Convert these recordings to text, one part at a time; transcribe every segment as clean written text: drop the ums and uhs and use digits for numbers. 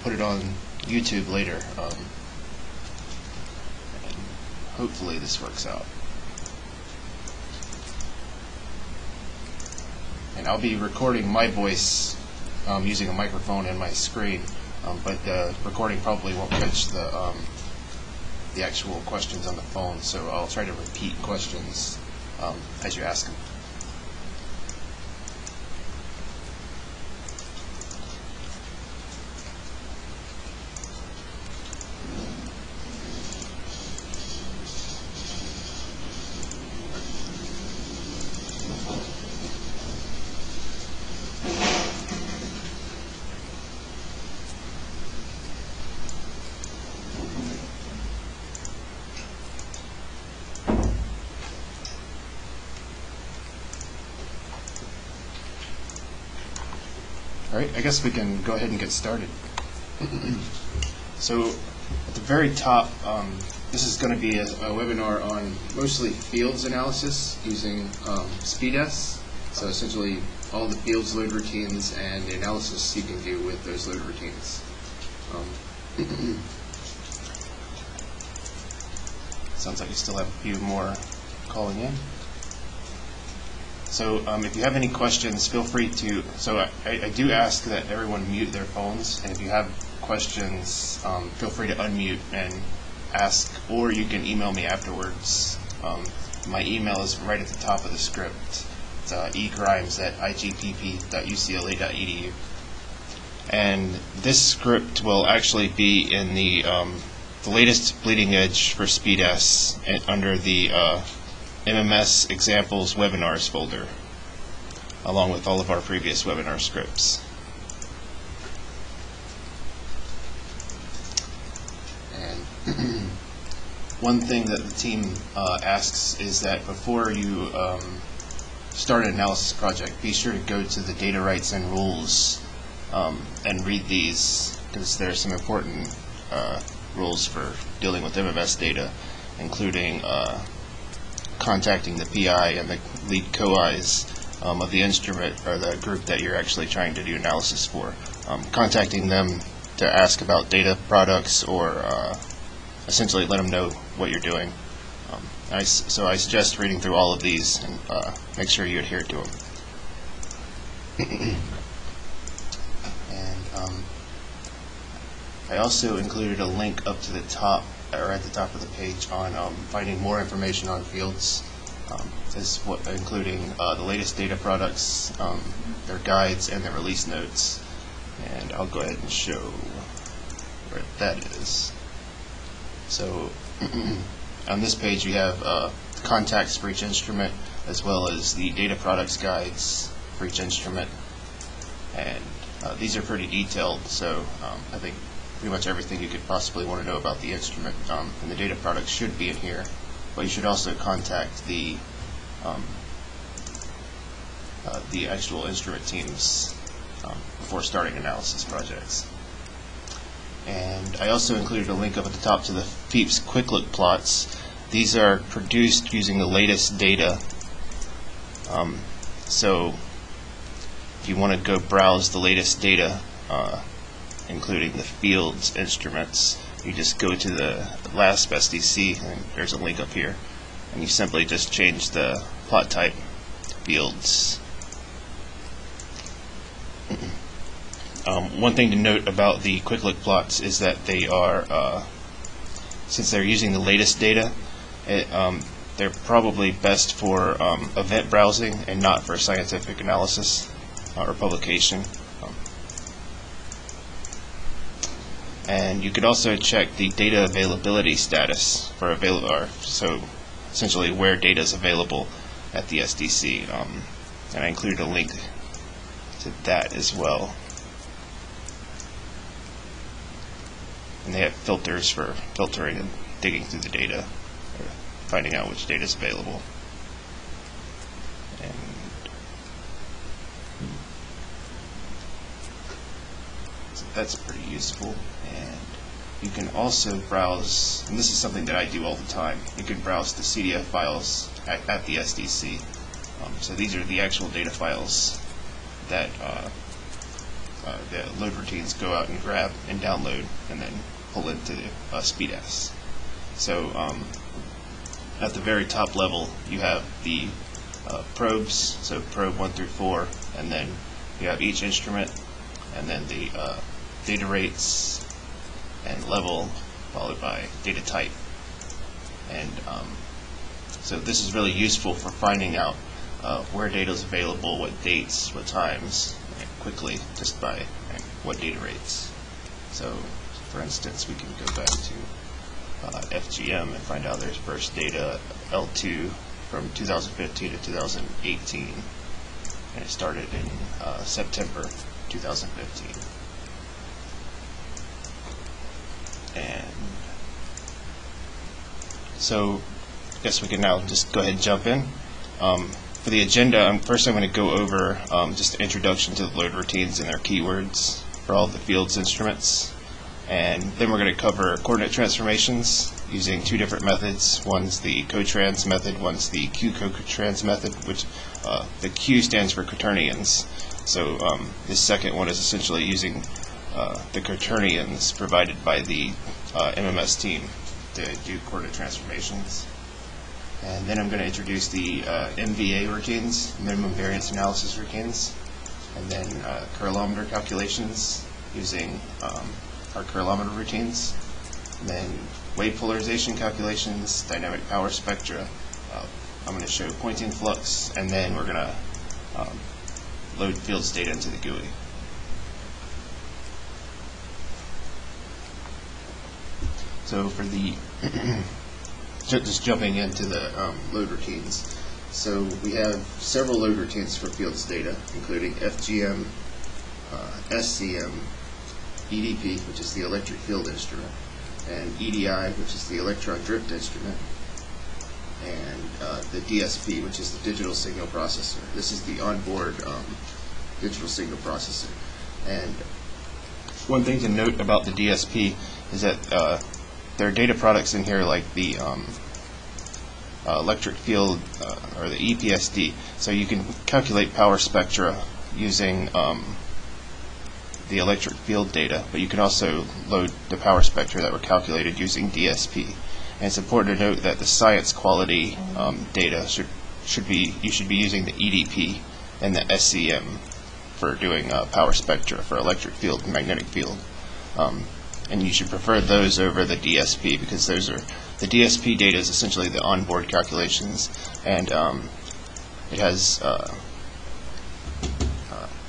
put it on YouTube later. And hopefully this works out. And I'll be recording my voice using a microphone and my screen, but the recording probably won't catch the actual questions on the phone, so I'll try to repeat questions as you ask them. Alright, I guess we can go ahead and get started. So, at the very top, this is going to be a webinar on mostly fields analysis using SPEDAS. So essentially, all the fields load routines and the analysis you can do with those load routines. Sounds like we still have a few more calling in. So if you have any questions, feel free to, I do ask that everyone mute their phones, and if you have questions, feel free to unmute and ask, or you can email me afterwards. My email is right at the top of the script. It's egrimes@igpp.ucla.edu. And this script will actually be in the latest bleeding edge for SPEDAS under the MMS Examples Webinars folder, along with all of our previous webinar scripts. And one thing that the team asks is that before you start an analysis project, be sure to go to the data rights and rules and read these, because there are some important rules for dealing with MMS data, including contacting the PI and the lead co-Is of the instrument or the group that you're actually trying to do analysis for. Contacting them to ask about data products, or essentially let them know what you're doing. So I suggest reading through all of these and make sure you adhere to them. And I also included a link up to the top, or at the top of the page, on finding more information on fields, including the latest data products, their guides, and their release notes. And I'll go ahead and show where that is. So on this page we have contacts for each instrument, as well as the data products guides for each instrument. And these are pretty detailed, so I think pretty much everything you could possibly want to know about the instrument and the data products should be in here. But you should also contact the actual instrument teams before starting analysis projects. And I also included a link up at the top to the FEEPS Quick Look plots. These are produced using the latest data. So if you want to go browse the latest data, including the fields instruments, you just go to the last SDC, and there's a link up here, and you simply just change the plot type to fields. One thing to note about the quick look plots is that they are, since they're using the latest data, they're probably best for event browsing and not for scientific analysis or publication. And you could also check the data availability status for so essentially where data is available at the SDC. And I included a link to that as well. And they have filters for filtering and digging through the data, or finding out which data is available. And so that's pretty useful. And you can also browse, and this is something that I do all the time, you can browse the CDF files at the SDC. So these are the actual data files that the load routines go out and grab and download and then pull into SPEDAS. So at the very top level you have the probes, so probe 1 through 4, and then you have each instrument, and then the data rates and level, followed by data type. And so this is really useful for finding out where data is available, what dates, what times, quickly, just by what data rates. So for instance, we can go back to FGM and find out there's burst data L2 from 2015 to 2018, and it started in September 2015. And so I guess we can now just go ahead and jump in. For the agenda, first I'm going to go over just an introduction to the load routines and their keywords for all of the field's instruments. And then we're going to cover coordinate transformations using two different methods. One's the cotrans method, one's the Q-cotrans method, which the Q stands for quaternions. So this second one is essentially using the quaternions provided by the MMS team to do coordinate transformations. And then I'm going to introduce the MVA routines, minimum variance analysis routines, and then currilometer calculations using our currilometer routines, and then wave polarization calculations, dynamic power spectra. I'm going to show pointing flux, and then we're going to load fields data into the GUI. So for the just jumping into the load routines. So we have several load routines for fields data, including FGM, SCM, EDP, which is the electric field instrument, and EDI, which is the electron drift instrument, and the DSP, which is the digital signal processor. This is the onboard digital signal processor. And one thing to note about the DSP is that there are data products in here like the electric field or the EPSD. So you can calculate power spectra using the electric field data, but you can also load the power spectra that were calculated using DSP. And it's important to note that the science quality data should be using the EDP and the SCM for doing power spectra for electric field and magnetic field. And you should prefer those over the DSP, because those are the DSP data is essentially the onboard calculations, and it has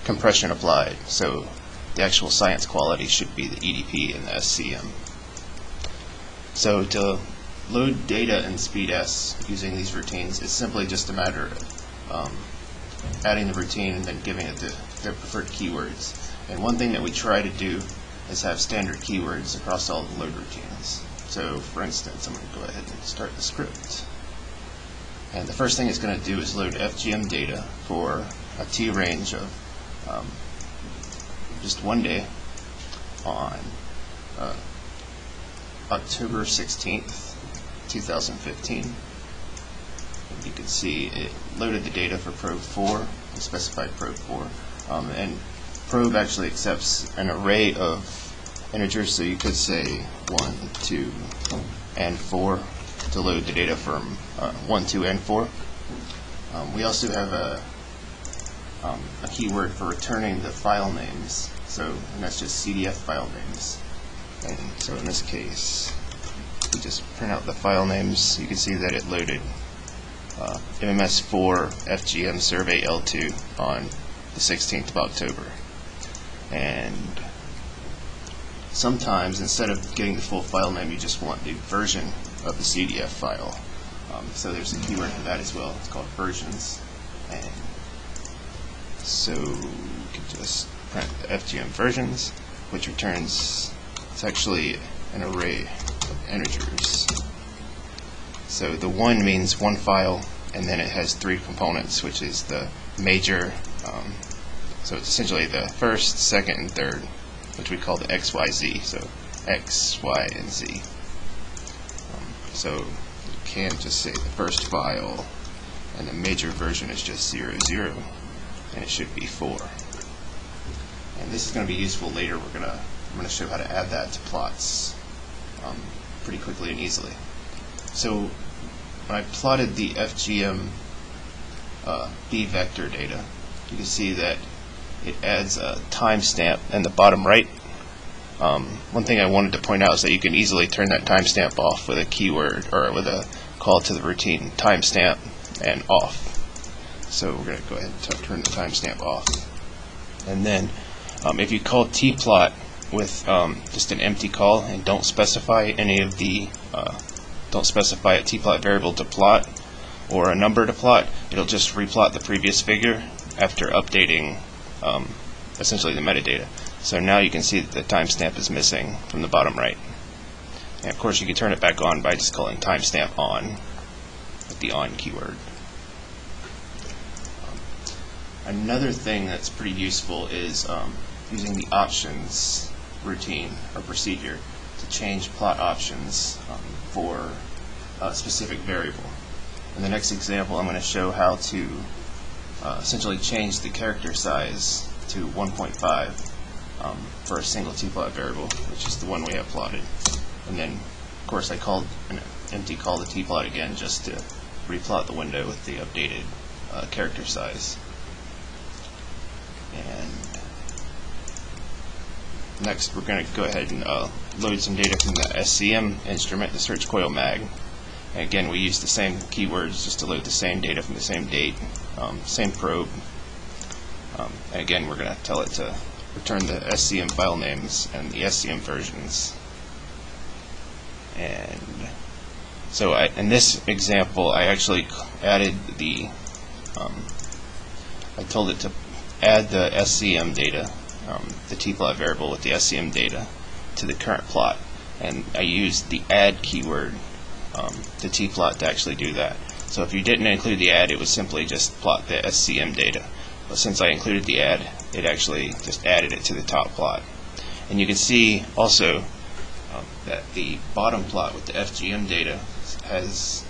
compression applied. So the actual science quality should be the EDP and the SCM. So to load data in SPEDAS using these routines, it's simply just a matter of adding the routine and then giving it their preferred keywords. And one thing that we try to do is have standard keywords across all the load routines. So for instance, I'm going to go ahead and start the script. And the first thing it's going to do is load FGM data for a T range of just one day on October 16th, 2015. And you can see it loaded the data for probe 4, the specified probe 4. And probe actually accepts an array of integers, so you could say 1, 2, and 4 to load the data from 1, 2, and 4. We also have a keyword for returning the file names, and that's just CDF file names. And so in this case, we just print out the file names. You can see that it loaded MMS4 FGM survey L2 on the 16th of October. And sometimes, instead of getting the full file name, you just want the version of the CDF file. So there's a keyword for that as well. It's called versions. And so we can just print the FGM versions, which returns, it's actually an array of integers. So the 1 means one file, and then it has 3 components, which is the major, so it's essentially the first, second, and third, which we call the XYZ, so X, Y, and Z. So you can't just say the first file, and the major version is just 0, 0, and it should be 4. And And this is going to be useful later. I'm going to show how to add that to plots pretty quickly and easily. So when I plotted the FGM B vector data, you can see that it adds a timestamp in the bottom right. One thing I wanted to point out is that you can easily turn that timestamp off with a keyword or with a call to the routine timestamp and off. So we're going to go ahead and turn the timestamp off. And then if you call tplot with just an empty call and don't specify any of the don't specify a tplot variable to plot or a number to plot, it'll just replot the previous figure after updating essentially the metadata. So now you can see that the timestamp is missing from the bottom right. And of course you can turn it back on by just calling timestamp on with the on keyword. Another thing that's pretty useful is using the options routine or procedure to change plot options for a specific variable. In the next example, I'm going to show how to essentially change the character size to 1.5 for a single tplot variable, which is the one we have plotted. And then, of course, I called an empty call to tplot again just to replot the window with the updated character size. And next, we're going to go ahead and load some data from the SCM instrument, the search coil mag. And again, we use the same keywords just to load the same data from the same date, same probe. And again, we're going to tell it to return the SCM file names and the SCM versions. And so in this example, I actually added the, I told it to add the SCM data, the tplot variable with the SCM data to the current plot. And I used the add keyword to tplot to actually do that. So if you didn't include the add, it would simply just plot the SCM data. But since I included the add, it actually just added it to the top plot. And you can see also that the bottom plot with the FGM data has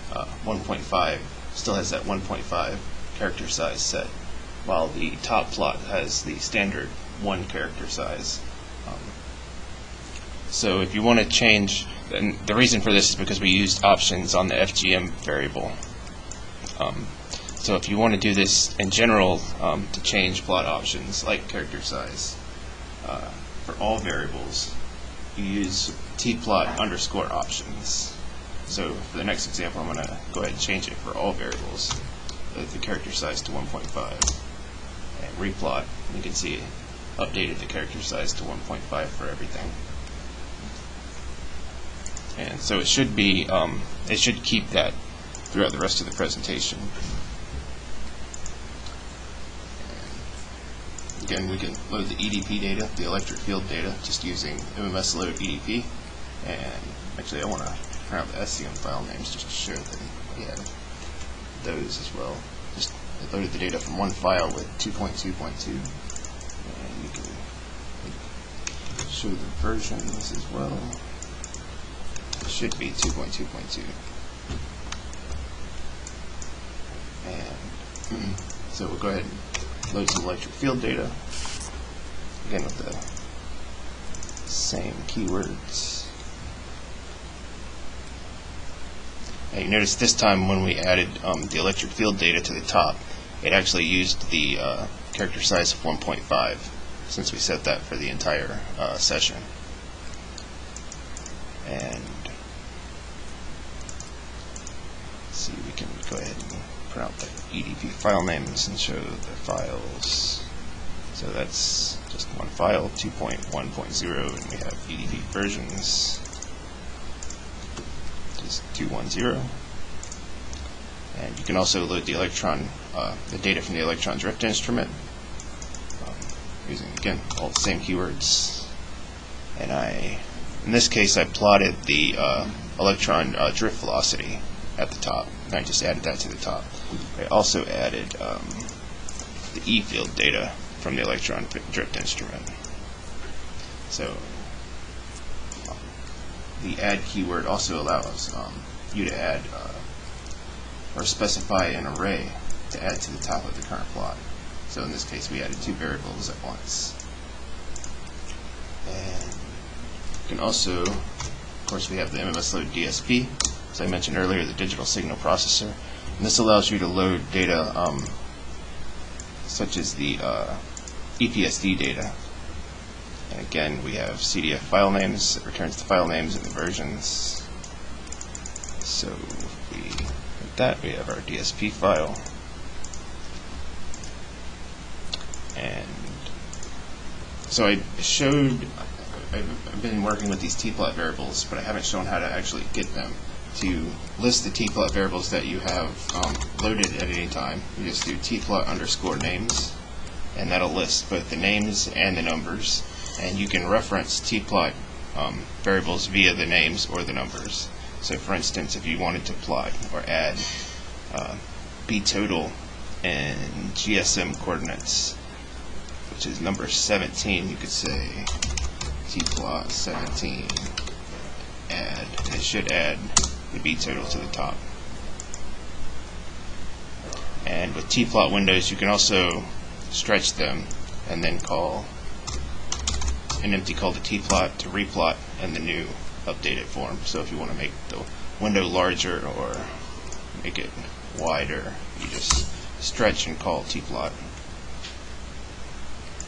1.5, still has that 1.5 character size set, while the top plot has the standard 1 character size. So if you want to change, and the reason for this is because we used options on the FGM variable. So if you want to do this in general to change plot options like character size for all variables, you use tplot underscore options. So for the next example, I'm going to go ahead and change it for all variables, the character size to 1.5, and replot. You can see it updated the character size to 1.5 for everything. And so it should be, it should keep that throughout the rest of the presentation. And again, we can load the EDP data, the electric field data, just using MMS load EDP. And actually, I want to print out the SCM file names just to show that we have those as well. Just loaded the data from one file with 2.2.2, and you can show the versions as well. Should be 2.2.2. And so we'll go ahead and load some electric field data, again with the same keywords. And you notice this time when we added the electric field data to the top, it actually used the character size of 1.5, since we set that for the entire session. And see, we can go ahead and print out the EDP file names and show the files. So that's just one file, 2.1.0, and we have EDP versions, just 210. And you can also load the electron, the data from the electron drift instrument, using again all the same keywords. And in this case, I plotted the electron drift velocity at the top, and I just added that to the top. I also added the E field data from the electron drift instrument. So the add keyword also allows you to add or specify an array to add to the top of the current plot. So in this case, we added two variables at once. And you can also, of course, we have the MMS load DSP, as I mentioned earlier, the digital signal processor. And this allows you to load data such as the EPSD data. And again, we have CDF file names. It returns the file names and the versions. So with that, we have our DSP file. And so I've been working with these tplot variables, but I haven't shown how to actually get them. To list the tplot variables that you have loaded at any time, you just do tplot_names, and that'll list both the names and the numbers. And you can reference tplot variables via the names or the numbers. So for instance, if you wanted to plot or add B total and GSM coordinates, which is number 17, you could say tplot 17 add, and it should add the B total to the top. And with tplot windows, you can also stretch them and then call an empty call to tplot to replot in the new updated form. So if you want to make the window larger or make it wider, you just stretch and call tplot.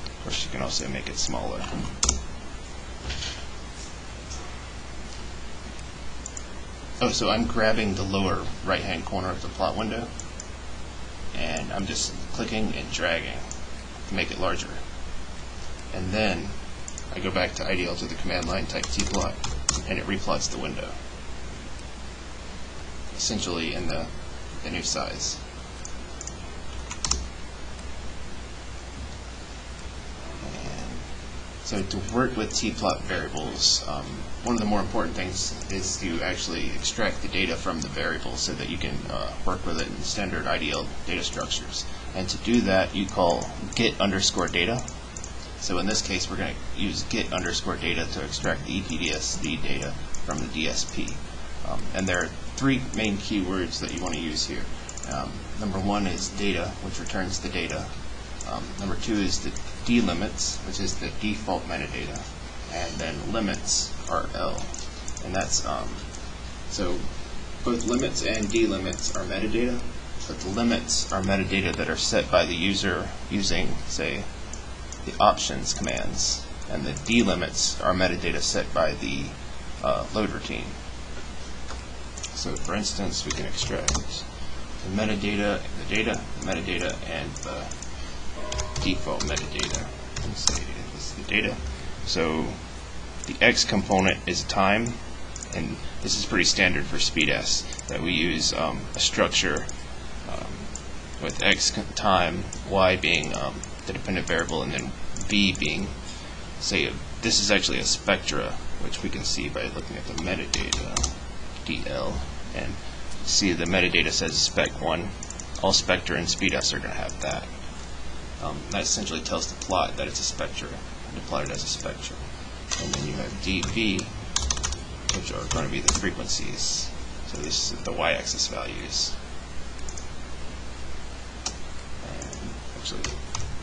Of course, you can also make it smaller. Oh, so I'm grabbing the lower right-hand corner of the plot window, and I'm just clicking and dragging to make it larger. And then I go back to IDL to the command line, type tplot, and it replots the window, essentially in the new size. And so to work with tplot variables, one of the more important things is to actually extract the data from the variable so that you can work with it in standard IDL data structures. And to do that, you call get_data. So in this case, we're going to use get_data to extract the EPDSD data from the DSP. And there are three main keywords that you want to use here. Number one is data, which returns the data. Number two is the delimits, which is the default metadata. And then limits are L. And that's, so both limits and delimits are metadata, but the limits are metadata that are set by the user using, say, the options commands, and the delimits are metadata set by the load routine. So for instance, we can extract the metadata, the data, the metadata, and the default metadata. Let's say this is the data. So the X component is time, and this is pretty standard for SPEDAS, that we use a structure with X time, Y being the dependent variable, and then V being, say, this is actually a spectra, which we can see by looking at the metadata, DL, and see the metadata says spec1. All spectra in SPEDAS are going to have that. That essentially tells the plot that it's a spectra, and plot it as a spectra. And then you have dV, which are going to be the frequencies. So this is the y-axis values. And actually,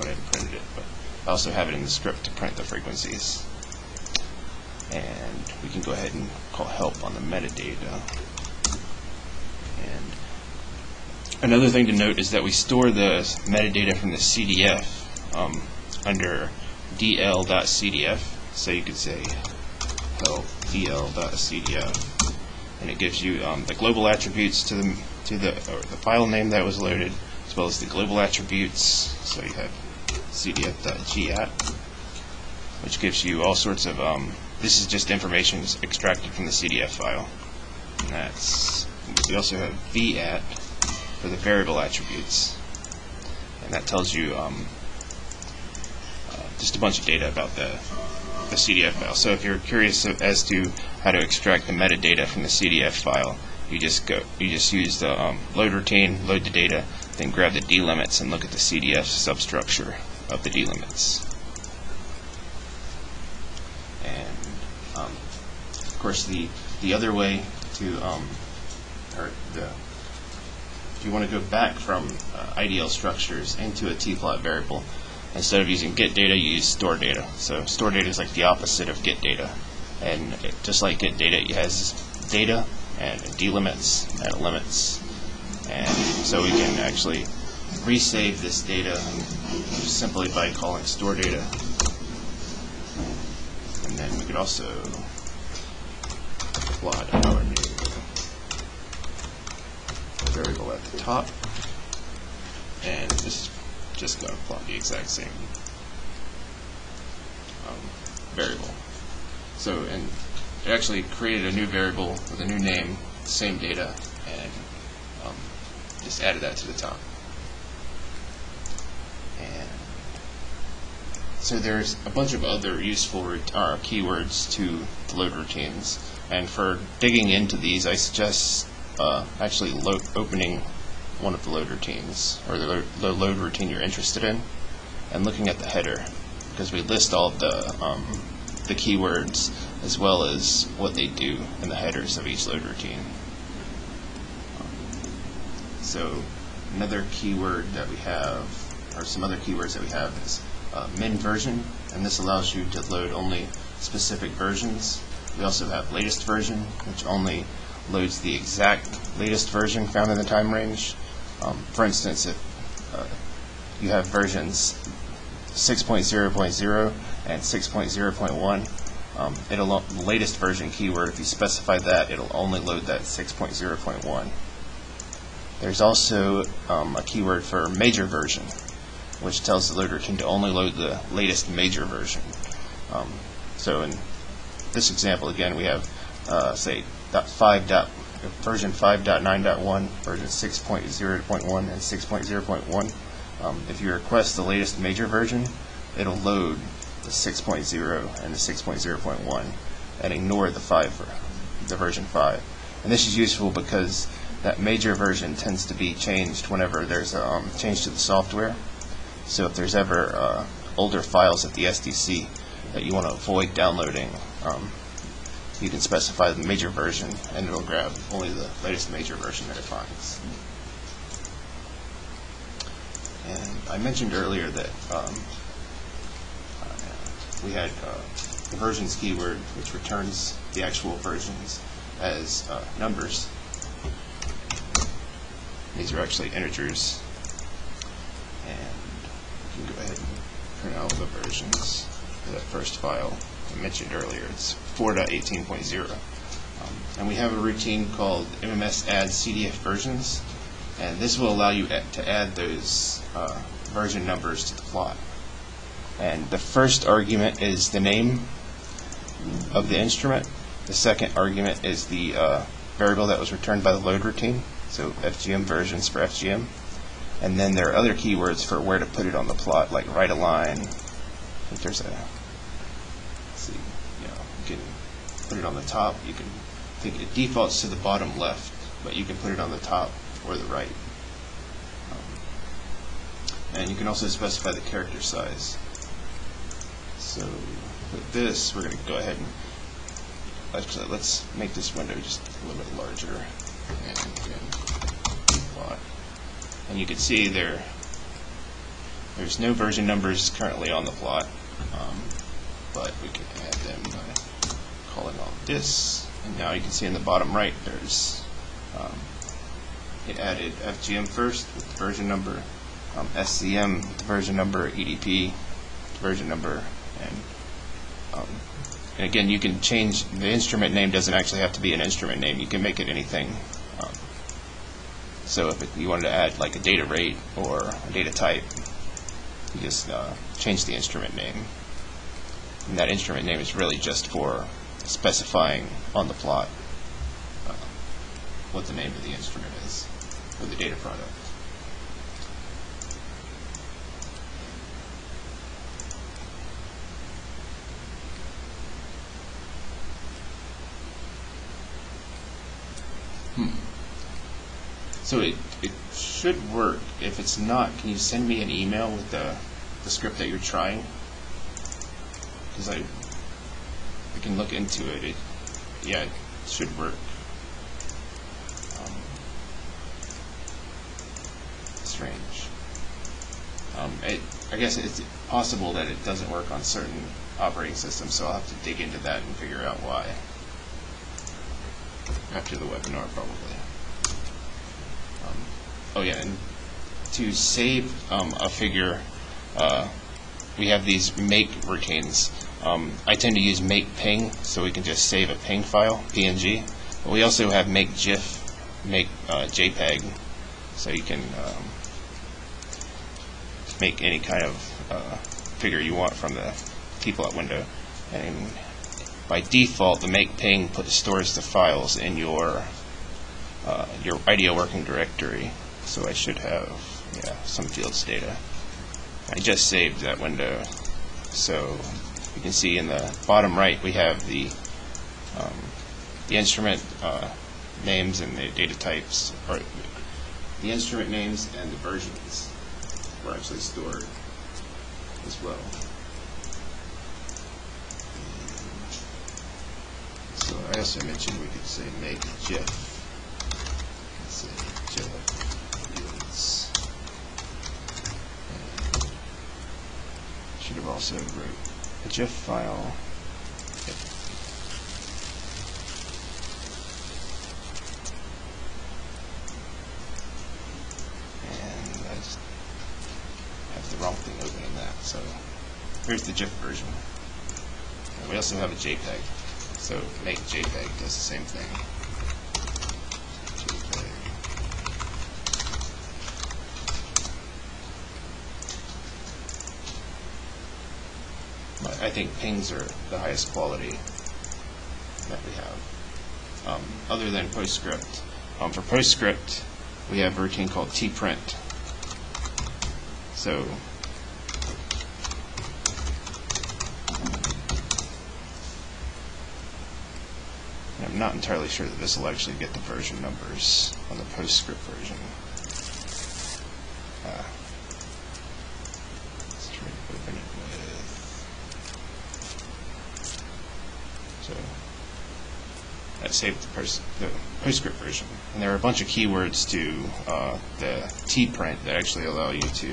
I haven't printed it, but I also have it in the script to print the frequencies. And we can go ahead and call help on the metadata. And another thing to note is that we store the metadata from the CDF under dl.cdf. So you could say help dl.cdf, and it gives you the global attributes to the file name that was loaded, as well as the global attributes. So you have cdf.gat, which gives you all sorts of this is just information extracted from the CDF file. And that's, we also have VAT for the variable attributes, and that tells you just a bunch of data about the CDF file. So if you're curious as to how to extract the metadata from the CDF file, you just use the load routine, load the data, then grab the delimits and look at the CDF substructure of the delimits. And of course, the other way to if you want to go back from IDL structures into a tplot variable, instead of using get data, you use store data. So store data is like the opposite of get data. And just like get data, it has data and delimits and limits. And so we can actually resave this data simply by calling store data. And then we could also plot our new variable at the top. And this is just going to plot the exact same variable. So, and it actually created a new variable with a new name, same data, and just added that to the top. And so there's a bunch of other useful keywords to the load routines. And for digging into these, I suggest actually opening one of the load routines, or the load routine you're interested in, and looking at the header, because we list all of the keywords as well as what they do in the headers of each load routine. So another keyword that we have, or some other keywords that we have, is min version, and this allows you to load only specific versions. We also have latest version, which only loads the exact latest version found in the time range. For instance, if you have versions 6.0.0 and 6.0.1, the latest version keyword, if you specify that, it'll only load that 6.0.1. There's also a keyword for major version, which tells the load routine to only load the latest major version. So in this example, again, we have say version 5.9.1, version 6.0.1, and 6.0.1. If you request the latest major version, it'll load the 6.0 and the 6.0.1 and ignore the version 5. And this is useful because that major version tends to be changed whenever there's a change to the software. So if there's ever older files at the SDC that you want to avoid downloading, you can specify the major version, and it'll grab only the latest major version that it finds. And I mentioned earlier that we had the versions keyword, which returns the actual versions as numbers. These are actually integers, and we can go ahead and print out the versions for that first file I mentioned earlier. It's 4.18.0. And we have a routine called MMS add CDF versions, and this will allow you to add those version numbers to the plot. And the first argument is the name of the instrument. The second argument is the variable that was returned by the load routine, so FGM versions for FGM. And then there are other keywords for where to put it on the plot, like right align. If there's a, you can put it on the top. You can think it defaults to the bottom left, but you can put it on the top or the right. And you can also specify the character size. So with this, we're going to go ahead and actually let's make this window just a little bit larger, and plot. And you can see there's no version numbers currently on the plot, but we can add them by calling all this. And now you can see in the bottom right, there's it added FGM first with the version number, SCM version number, EDP version number, and again, you can change the instrument name. Doesn't actually have to be an instrument name. You can make it anything. So if you wanted to add like a data rate or a data type, you just change the instrument name. And that instrument name is really just for specifying on the plot what the name of the instrument is, or the data product. So it should work. If it's not, can you send me an email with the script that you're trying? Because I can look into it. Yeah, it should work. Strange. I guess it's possible that it doesn't work on certain operating systems, so I'll have to dig into that and figure out why after the webinar, probably. Oh yeah, and to save a figure, we have these make routines. I tend to use make ping, so we can just save a ping file, PNG. But we also have make GIF, make JPEG, so you can make any kind of figure you want from the tplot window. And by default, the make ping stores the files in your IDEO working directory. So I should have some fields data. I just saved that window, so you can see in the bottom right we have the instrument names and the data types, or the instrument names and the versions were actually stored as well. So I also mentioned we could say make GIF. Let's say GIF fields. And should have also wrote a GIF file. And I just have the wrong thing open in that. So here's the GIF version. And we also have a JPEG. So make JPEG does the same thing. JPEG. But I think pings are the highest quality that we have. Other than PostScript. For PostScript, we have a routine called tprint. So I'm not entirely sure that this will actually get the version numbers on the PostScript version. Let's try to open it with. So I saved the PostScript version, and there are a bunch of keywords to the tprint that actually allow you to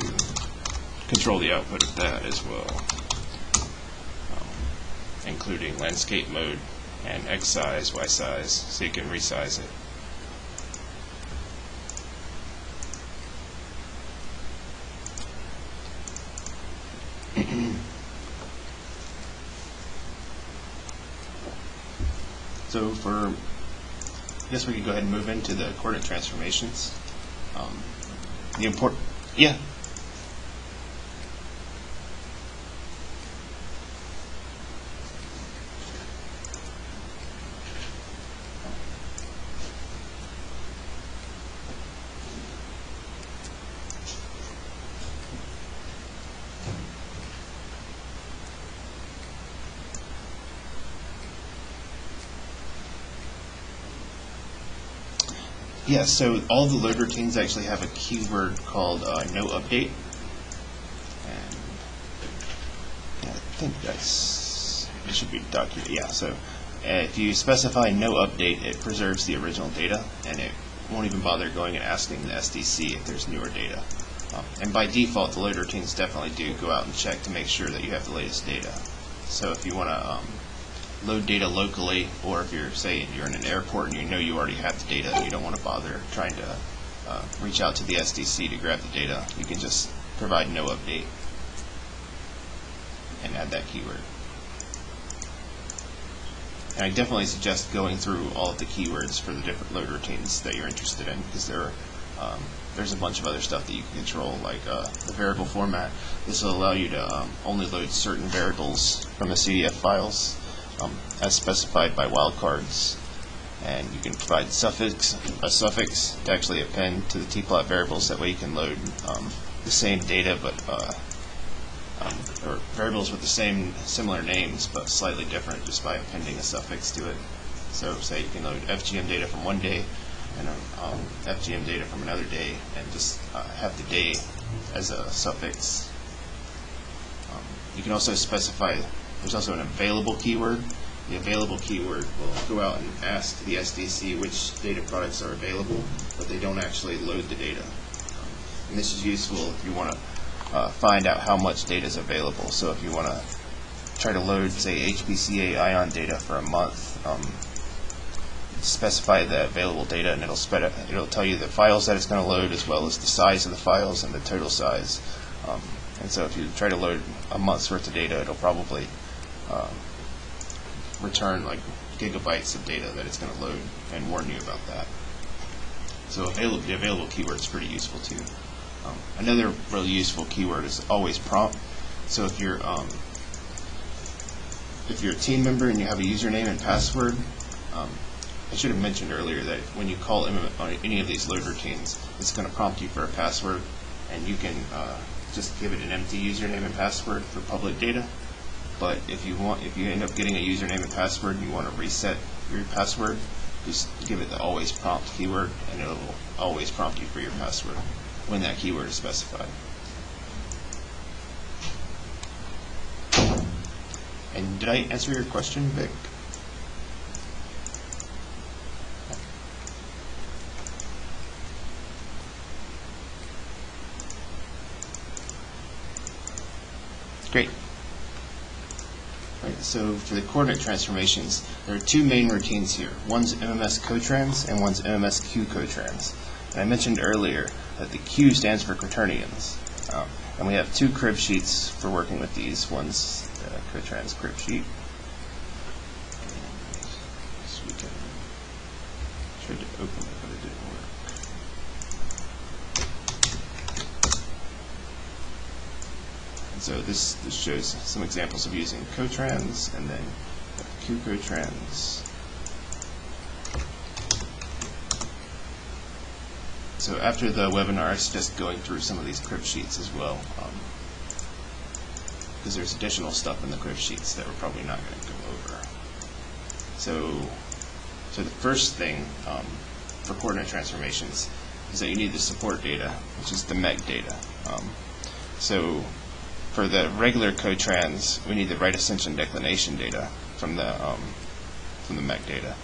control the output of that as well, including landscape mode and X size, Y size, so you can resize it. So I guess we could go ahead and move into the coordinate transformations. Yeah. Yeah, so all the load routines actually have a keyword called no update. And yeah, I think it should be documented. Yeah, so if you specify no update, it preserves the original data, and it won't even bother going and asking the SDC if there's newer data. And by default, the load routines definitely do go out and check to make sure that you have the latest data. So if you want to load data locally, or if you're, say, you're in an airport and you know you already have the data and you don't want to bother trying to reach out to the SDC to grab the data, you can just provide no update and add that keyword. And I definitely suggest going through all of the keywords for the different load routines that you're interested in, because there's a bunch of other stuff that you can control, like the variable format. This will allow you to only load certain variables from the CDF files, as specified by wildcards, and you can provide a suffix to actually append to the tplot variables. That way you can load the same data, but or variables with the similar names but slightly different, just by appending a suffix to it. So say you can load FGM data from one day and FGM data from another day, and just have the day as a suffix. You can also specify. There's also an available keyword. The available keyword will go out and ask the SDC which data products are available, but they don't actually load the data. And this is useful if you want to find out how much data is available. So if you want to try to load, say, HPCA ion data for a month, specify the available data, and it'll tell you the files that it's going to load, as well as the size of the files and the total size. And so if you try to load a month's worth of data, it'll probably return like gigabytes of data that it's going to load and warn you about that. So the available keyword is pretty useful too. Another really useful keyword is always prompt. So if you're a team member and you have a username and password, I should have mentioned earlier that when you call any of these load routines, it's going to prompt you for a password, and you can just give it an empty username and password for public data. But if you end up getting a username and password and you want to reset your password, just give it the always prompt keyword, and it will always prompt you for your password when that keyword is specified. And did I answer your question, Vic? Great. Right, so for the coordinate transformations, there are two main routines here. One's MMS cotrans and one's MMS Q cotrans. And I mentioned earlier that the Q stands for quaternions. And we have two crib sheets for working with these. One's the cotrans crib sheet. So we can try to open it, but it didn't work. So this shows some examples of using cotrans, and then Q cotrans. So after the webinar, I suggest going through some of these crib sheets as well, because there's additional stuff in the crib sheets that we're probably not going to go over. So the first thing for coordinate transformations is that you need the support data, which is the MEG data. So for the regular cotrans, we need the right ascension declination data from the MEG data,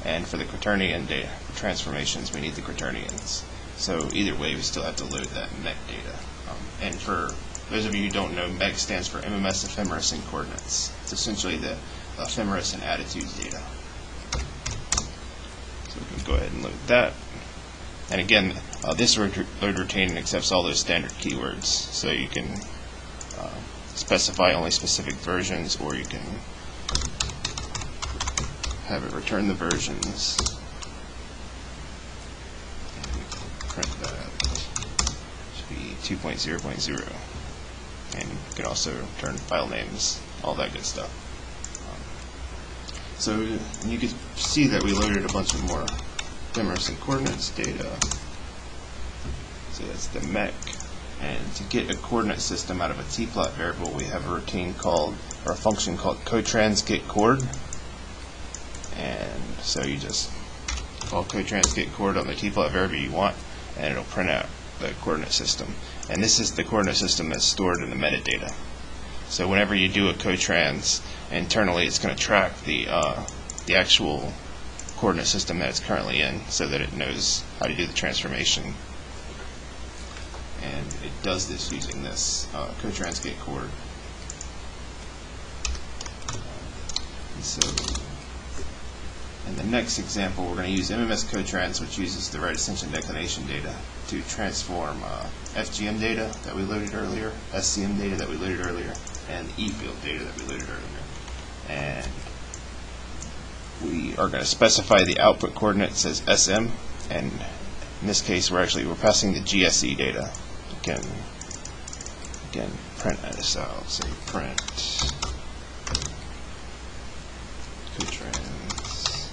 and for the quaternion data transformations, we need the quaternions. So either way, we still have to load that MEG data. And for those of you who don't know, MEG stands for MMS ephemeris and coordinates. It's essentially the ephemeris and attitudes data. So we can go ahead and load that. And again, this load routine accepts all those standard keywords, so you can specify only specific versions, or you can have it return the versions. And print that. Should be 2.0.0. And you can also return file names, all that good stuff. So you can see that we loaded a bunch of more ephemeris and coordinates data. So that's the MEC. And to get a coordinate system out of a tplot variable, we have a routine called, or a function called cotrans get coord. And so you just call cotrans get coord on the tplot variable you want, and it'll print out the coordinate system. And this is the coordinate system that's stored in the metadata. So whenever you do a cotrans, internally it's going to track the actual coordinate system that it's currently in, so that it knows how to do the transformation. And it does this using this cotrans get coord. So in the next example, we're going to use MMS cotrans, which uses the right ascension declination data to transform FGM data that we loaded earlier, SCM data that we loaded earlier, and E-field data that we loaded earlier. And we are going to specify the output coordinates as SM, and in this case we're passing the GSE data. Again, print this out. So print cotrans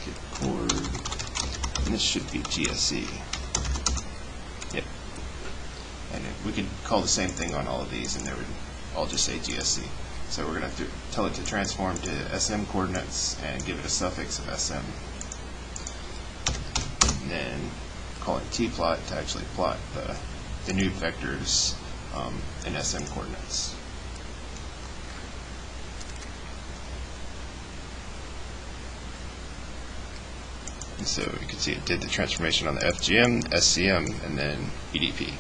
get coord, and this should be GSE. Yep. And we could call the same thing on all of these, and they would all just say GSE. So we're going to have to tell it to transform to SM coordinates and give it a suffix of SM. And then call it tplot to actually plot the new vectors in SM coordinates. And so you can see it did the transformation on the FGM, SCM, and then EDP.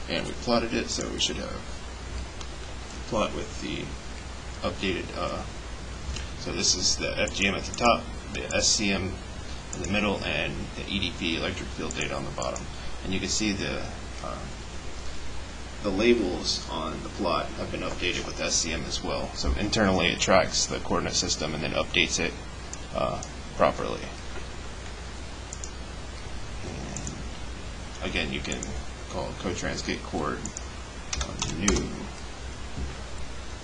And we plotted it, so we should have plot with the updated, so this is the FGM at the top, the SCM in the middle, and the EDP, electric field data, on the bottom. And you can see the labels on the plot have been updated with SCM as well. So internally it tracks the coordinate system and then updates it properly. And again, you can call cotrans get coord a new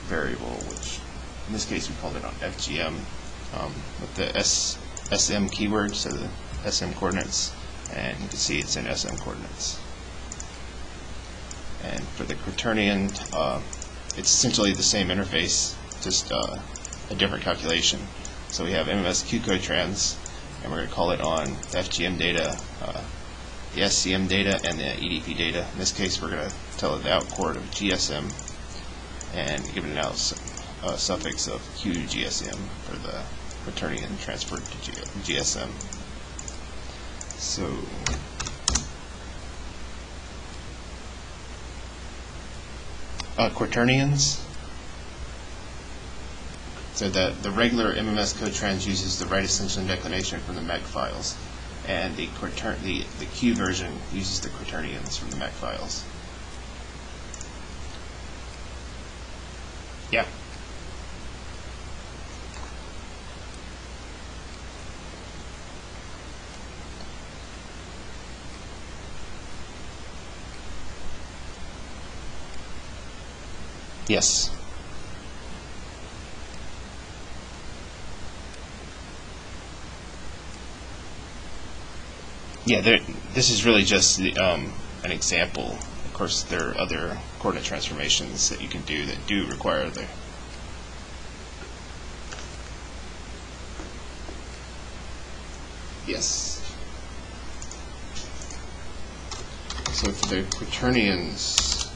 variable, which in this case we called it on FGM with the SM keyword, so the SM coordinates, and you can see it's in SM coordinates. And for the quaternion, it's essentially the same interface, just a different calculation. So we have MMSQ cotrans, and we're going to call it on the FGM data, the SCM data, and the EDP data. In this case, we're going to tell it the out chord of GSM and give it an out suffix of QGSM for the quaternion transferred to GSM. So quaternions. So that the regular MMS cotrans uses the right ascension and declination from the MEC files, and the Q version uses the quaternions from the MEC files. Yeah. Yes. Yeah, this is really just an example. Of course, there are other coordinate transformations that you can do that do require the yes. So for the quaternions,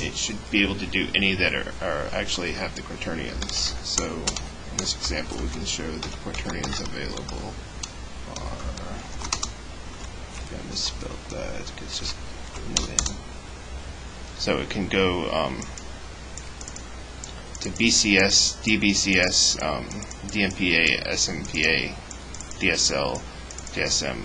it should be able to do any that are actually have the quaternions. So in this example, we can show the quaternions available are, I misspelled that, it's just in. So it can go to BCS, DBCS, DMPA, SMPA, DSL, DSM.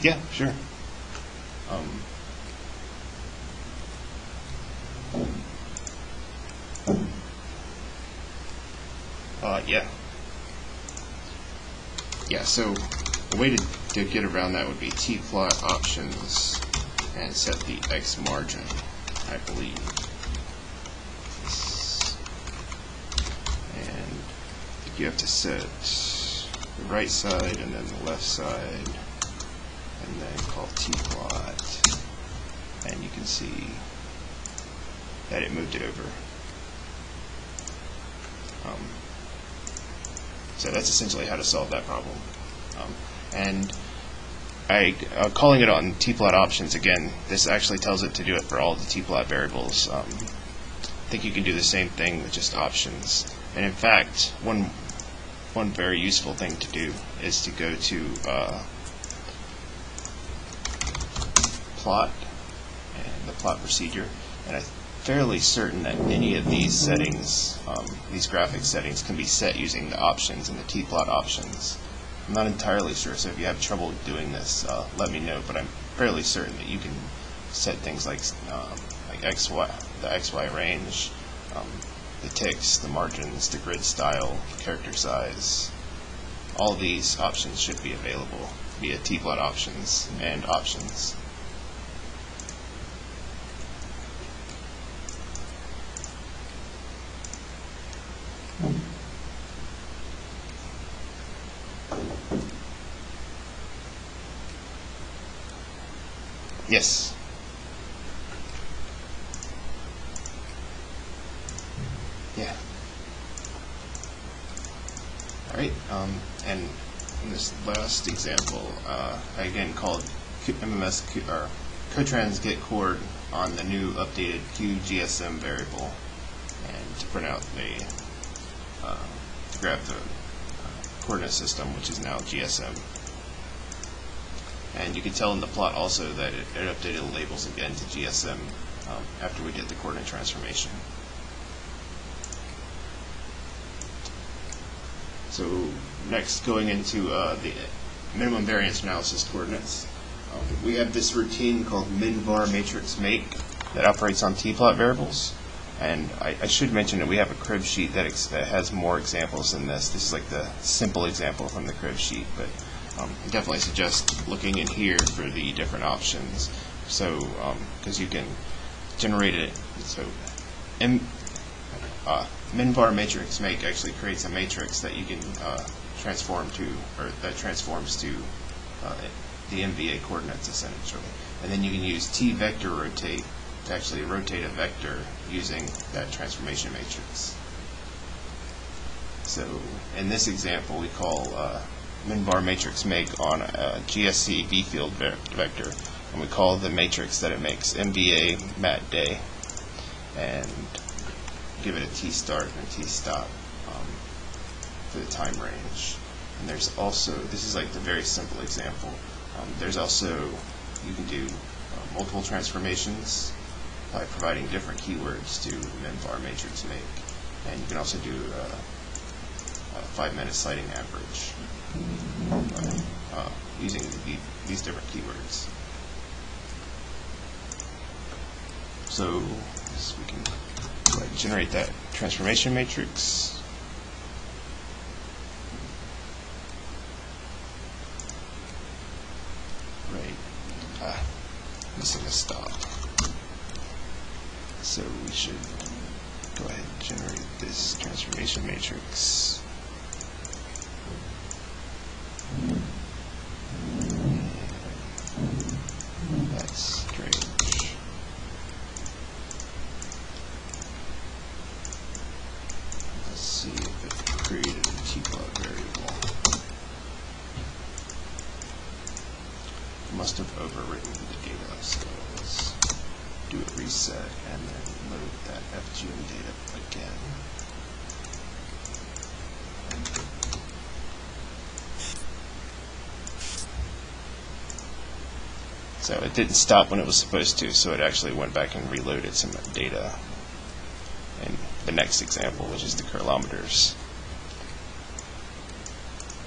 Yeah, sure. Yeah. Yeah, so the way to get around that would be tplot options and set the X margin, I believe. And I think you have to set the right side and then the left side, and then call tplot, and you can see that it moved it over. So that's essentially how to solve that problem. And calling it on tplot options, again, this actually tells it to do it for all the tplot variables. I think you can do the same thing with just options. And in fact, one very useful thing to do is to go to plot and the plot procedure, and I'm fairly certain that any of these settings, these graphic settings, can be set using the options and the tplot options. I'm not entirely sure, so if you have trouble doing this, let me know, but I'm fairly certain that you can set things like XY, the XY range, the ticks, the margins, the grid style, character size. All these options should be available via tplot options and options. Yes. Yeah. Alright, and in this last example, I again called MMS or cotrans get coord on the new updated QGSM variable, and to print out the to grab the coordinate system, which is now GSM. And you can tell in the plot also that it updated the labels again to GSM after we did the coordinate transformation. So next, going into the minimum variance analysis coordinates, we have this routine called min-var matrix make that operates on tplot variables. And I should mention that we have a crib sheet that has more examples than this. This is like the simple example from the crib sheet, but I definitely suggest looking in here for the different options. So, because you can generate it. So, min-var matrix make actually creates a matrix that you can transform to, or that transforms to the MVA coordinates essentially. And then you can use t-vector rotate to actually rotate a vector using that transformation matrix. So in this example, we call min-var matrix make on a GSC V-field vector, and we call the matrix that it makes MVA mat day, and give it a t-start and a t-stop for the time range. And there's also, this is like the very simple example, there's also, you can do multiple transformations by providing different keywords to min-var matrix make, and you can also do a 5-minute sliding average using these different keywords. So we can go ahead and generate that transformation matrix. Right, missing a stop. So we should go ahead and generate this transformation matrix. That's strange. Let's see if it created a tplot variable. It must have overwritten the data, so let's do a reset and then load that FGM data again. So it didn't stop when it was supposed to, so it actually went back and reloaded some data in the next example, which is the kilometers.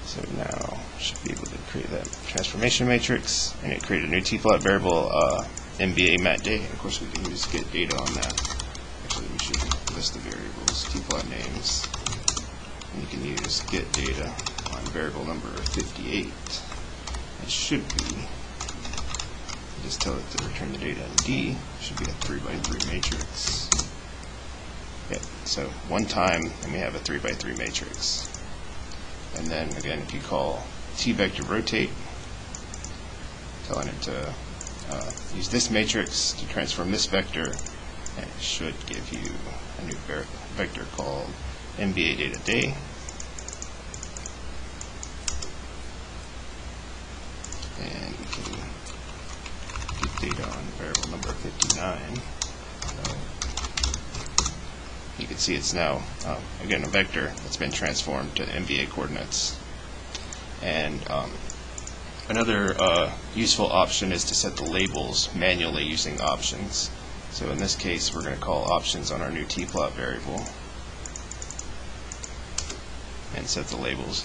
So now should be able to create that transformation matrix, and it created a new tplot variable, MVA mat day. And of course, we can use get data on that. Actually, we should list the variables, tplot names, and you can use get data on variable number 58. It should be. Just tell it to return the data in D. It should be a 3x3 matrix. Yeah, so one time, and we have a 3x3 matrix. And then again, if you call t-vector rotate, telling it to use this matrix to transform this vector, and it should give you a new vector called MVA data day. And we can get data on variable number 59. You can see it's now, again, a vector that's been transformed to MVA coordinates. And another useful option is to set the labels manually using options. So in this case, we're going to call options on our new tplot variable and set the labels.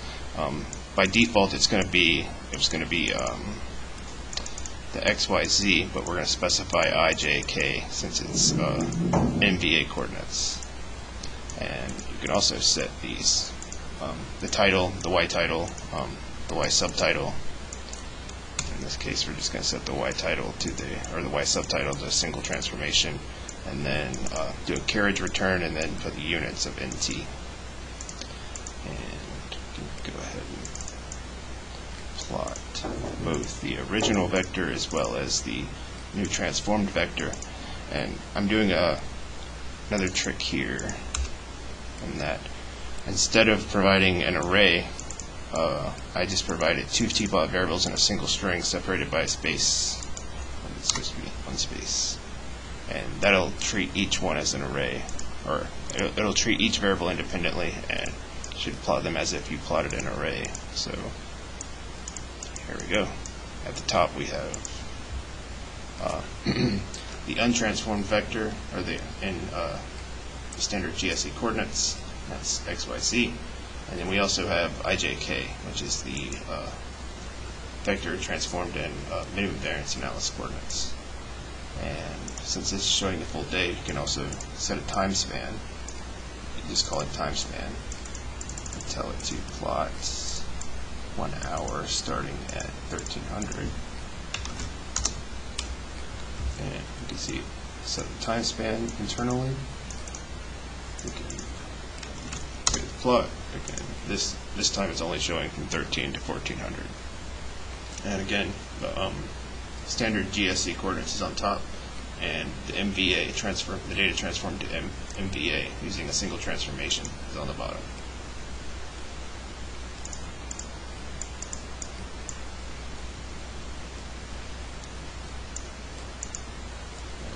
By default, it's going to be the XYZ, but we're going to specify I, J, K since it's MVA coordinates. And you can also set these, the title, the Y title, the Y subtitle. In this case, we're just going to set the Y title to the Y subtitle to a single transformation, and then do a carriage return, and then put the units of NT. And go ahead and plot both the original vector as well as the new transformed vector. And I'm doing another trick here, in that instead of providing an array, I just provided two tplot variables in a single string separated by a space. It's supposed to be one space. And that'll treat each one as an array, or it'll treat each variable independently and should plot them as if you plotted an array. So here we go. At the top we have the untransformed vector, or the standard GSE coordinates. That's x, y, z. And then we also have ijk, which is the vector transformed in minimum variance analysis coordinates. And since this is showing the full day, you can also set a time span. You just call it time span and tell it to plot 1 hour starting at 1300. And you can see set the time span internally. We can create a plot. Again, this time it's only showing from 13 to 1400. And again, the standard GSE coordinates is on top, and the MVA the data transformed to MVA using a single transformation is on the bottom.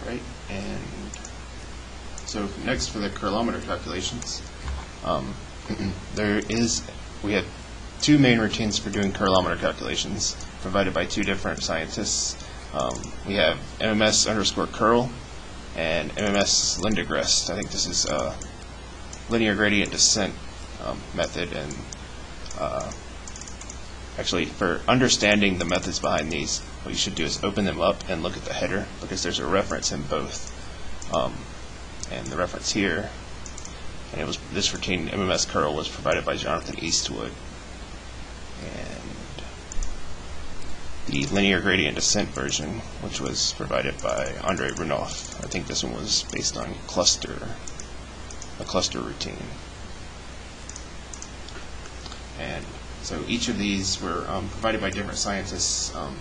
Alright, and so next for the curlometer calculations, we have two main routines for doing curlometer calculations provided by two different scientists. We have MMS_curl and MMS Lindegrest. I think this is a linear gradient descent method, and actually for understanding the methods behind these, what you should do is open them up and look at the header, because there's a reference in both. And the reference here, and this routine, MMS curl, was provided by Jonathan Eastwood. And the linear gradient descent version, which was provided by Andre Brunoff. I think this one was based on a cluster routine. And so each of these were provided by different scientists on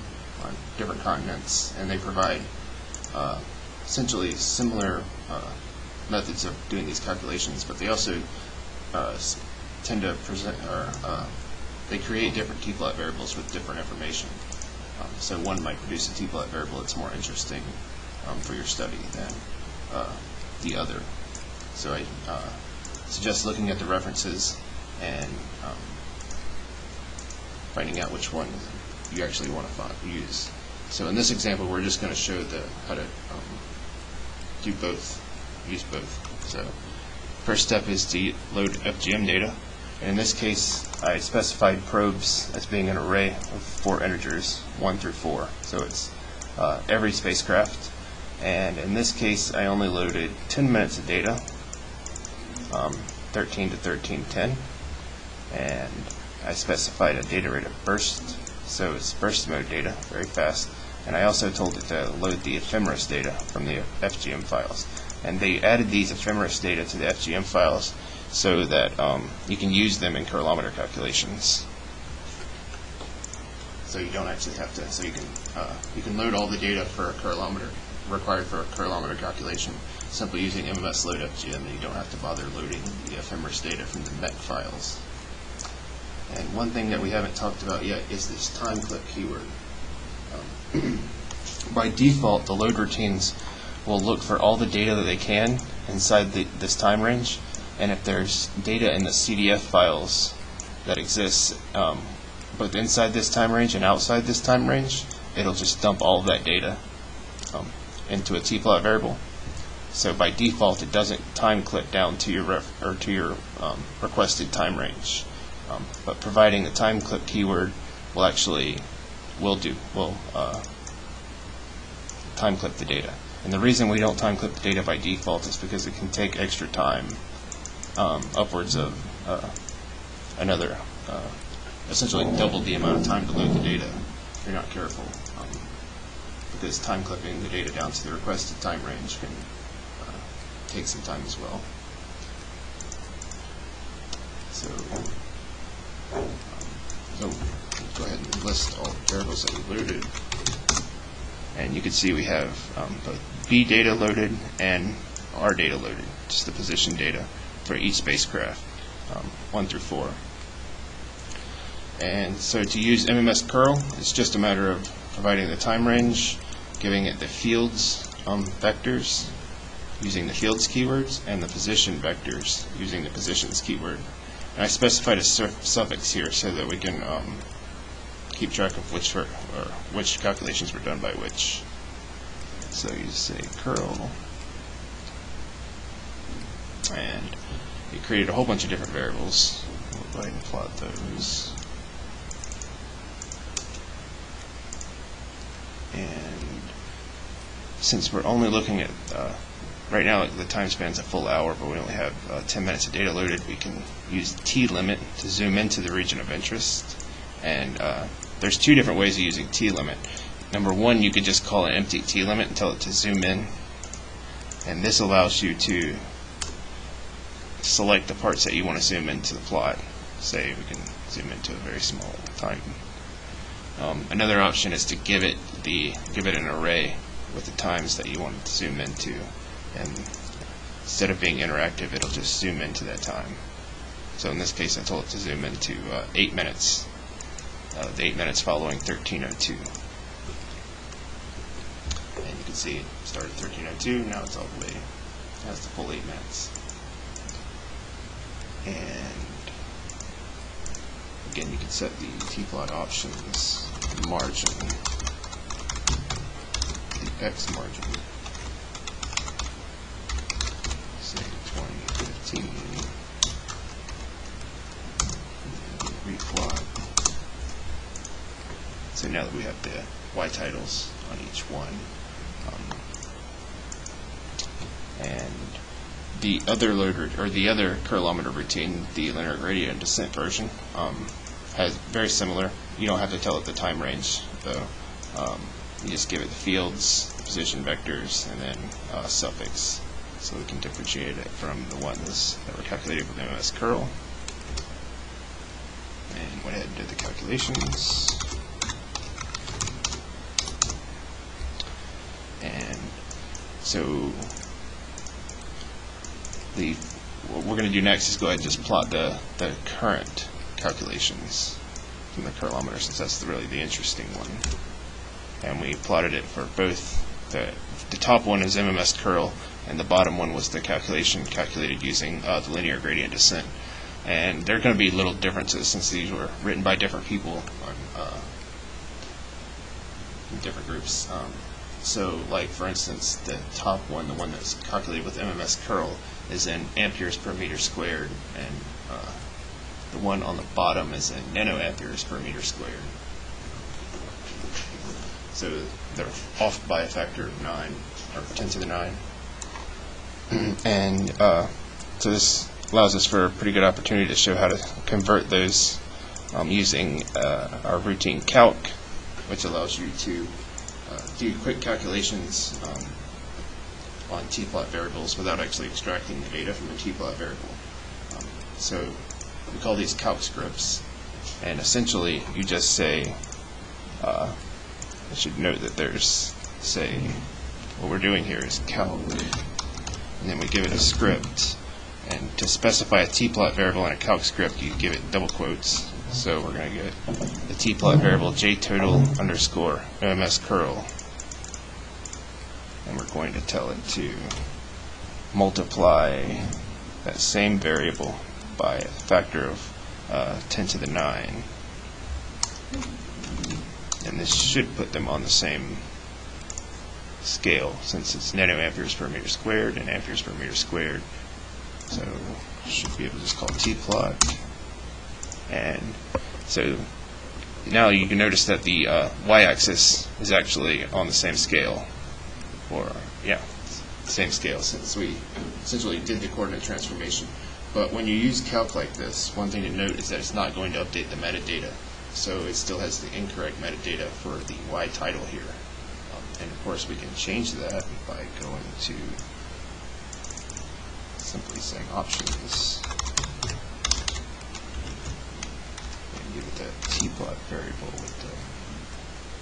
different continents, and they provide essentially similar methods of doing these calculations, but they also tend to present, they create different tplot variables with different information. So one might produce a tplot variable that's more interesting for your study than the other. So I suggest looking at the references and finding out which one you actually want to use. So in this example, we're just going to show how to do both. Use both. So first step is to load FGM data, and in this case I specified probes as being an array of 4 integers, 1 through 4. So it's every spacecraft, and in this case I only loaded 10 minutes of data, 13 to 1310, and I specified a data rate of burst, so it's burst mode data, very fast, and I also told it to load the ephemeris data from the FGM files. And they added these ephemeris data to the FGM files so that you can use them in curlometer calculations. So you don't actually have to. So you can load all the data for a curlometer required for a curlometer calculation simply using MMS load FGM, and you don't have to bother loading the ephemeris data from the MET files. And one thing that we haven't talked about yet is this time clip keyword. By default, the load routines will look for all the data that they can inside this time range, and if there's data in the CDF files that exists both inside this time range and outside this time range, it'll just dump all of that data into a tplot variable. So by default, it doesn't time clip down to your requested time range, but providing the time clip keyword will time clip the data. And the reason we don't time clip the data by default is because it can take extra time, upwards of essentially double the amount of time to load the data if you're not careful, because time clipping the data down to the requested time range can take some time as well. So let's go ahead and list all the variables that we loaded. And you can see we have both B data loaded and R data loaded, just the position data for each spacecraft. 1 through 4. And so to use MMS curl, it's just a matter of providing the time range, giving it the fields vectors using the fields keywords, and the position vectors using the positions keyword. And I specified a suffix here so that we can keep track of which calculations were done by which. So you say curl, and it created a whole bunch of different variables. We'll go ahead and plot those. And since we're only looking at, right now the time span's a full hour, but we only have 10 minutes of data loaded, we can use t-limit to zoom into the region of interest. And there's two different ways of using t-limit. Number one, you could just call an empty t-limit and tell it to zoom in. And this allows you to select the parts that you want to zoom into the plot. Say we can zoom into a very small time. Another option is to give it an array with the times that you want it to zoom into, and instead of being interactive, it'll just zoom into that time. So in this case, I told it to zoom into 8 minutes, the 8 minutes following 13:02. And you can see it started 13:02, now it's all the way, that's the full 8 minutes. And again, you can set the tplot options, margin, the X margin, say 2015, replot. So now that we have the Y titles on each one, and the other loader, or the other curlometer routine, the linear gradient descent version, has very similar. You don't have to tell it the time range, though. You just give it the fields, position vectors, and then a suffix, so we can differentiate it from the ones that were calculated with MMS curl. And went ahead and did the calculations. And so what we're going to do next is go ahead and just plot the current calculations from the curlometer, since that's really the interesting one. And we plotted it for both. The top one is MMS curl, and the bottom one was the calculation calculated using the linear gradient descent. And there are going to be little differences since these were written by different people in different groups. So, like for instance, the top one, the one that's calculated with MMS curl, is in amperes per meter squared, and the one on the bottom is in nanoamperes per meter squared. So they're off by a factor of 9, or 10 to the 9. And so this allows us for a pretty good opportunity to show how to convert those using our routine calc, which allows you to do quick calculations on tplot variables without actually extracting the data from a tplot variable. So we call these calc scripts, and essentially you just say, I should note that there's, say, what we're doing here is calc, and then we give it a script, and to specify a tplot variable in a calc script, you give it double quotes. So we're going to get the tplot variable jtotal underscore MMS curl, and we're going to tell it to multiply that same variable by a factor of 10 to the 9. And this should put them on the same scale, since it's nanoamperes per meter squared and amperes per meter squared. So should be able to just call tplot. And so now you can notice that the y-axis is actually on the same scale, or yeah, same scale, since we essentially did the coordinate transformation. But when you use calc like this, one thing to note is that it's not going to update the metadata. So it still has the incorrect metadata for the Y title here. And of course we can change that by going to simply saying options and give it that tplot variable with the,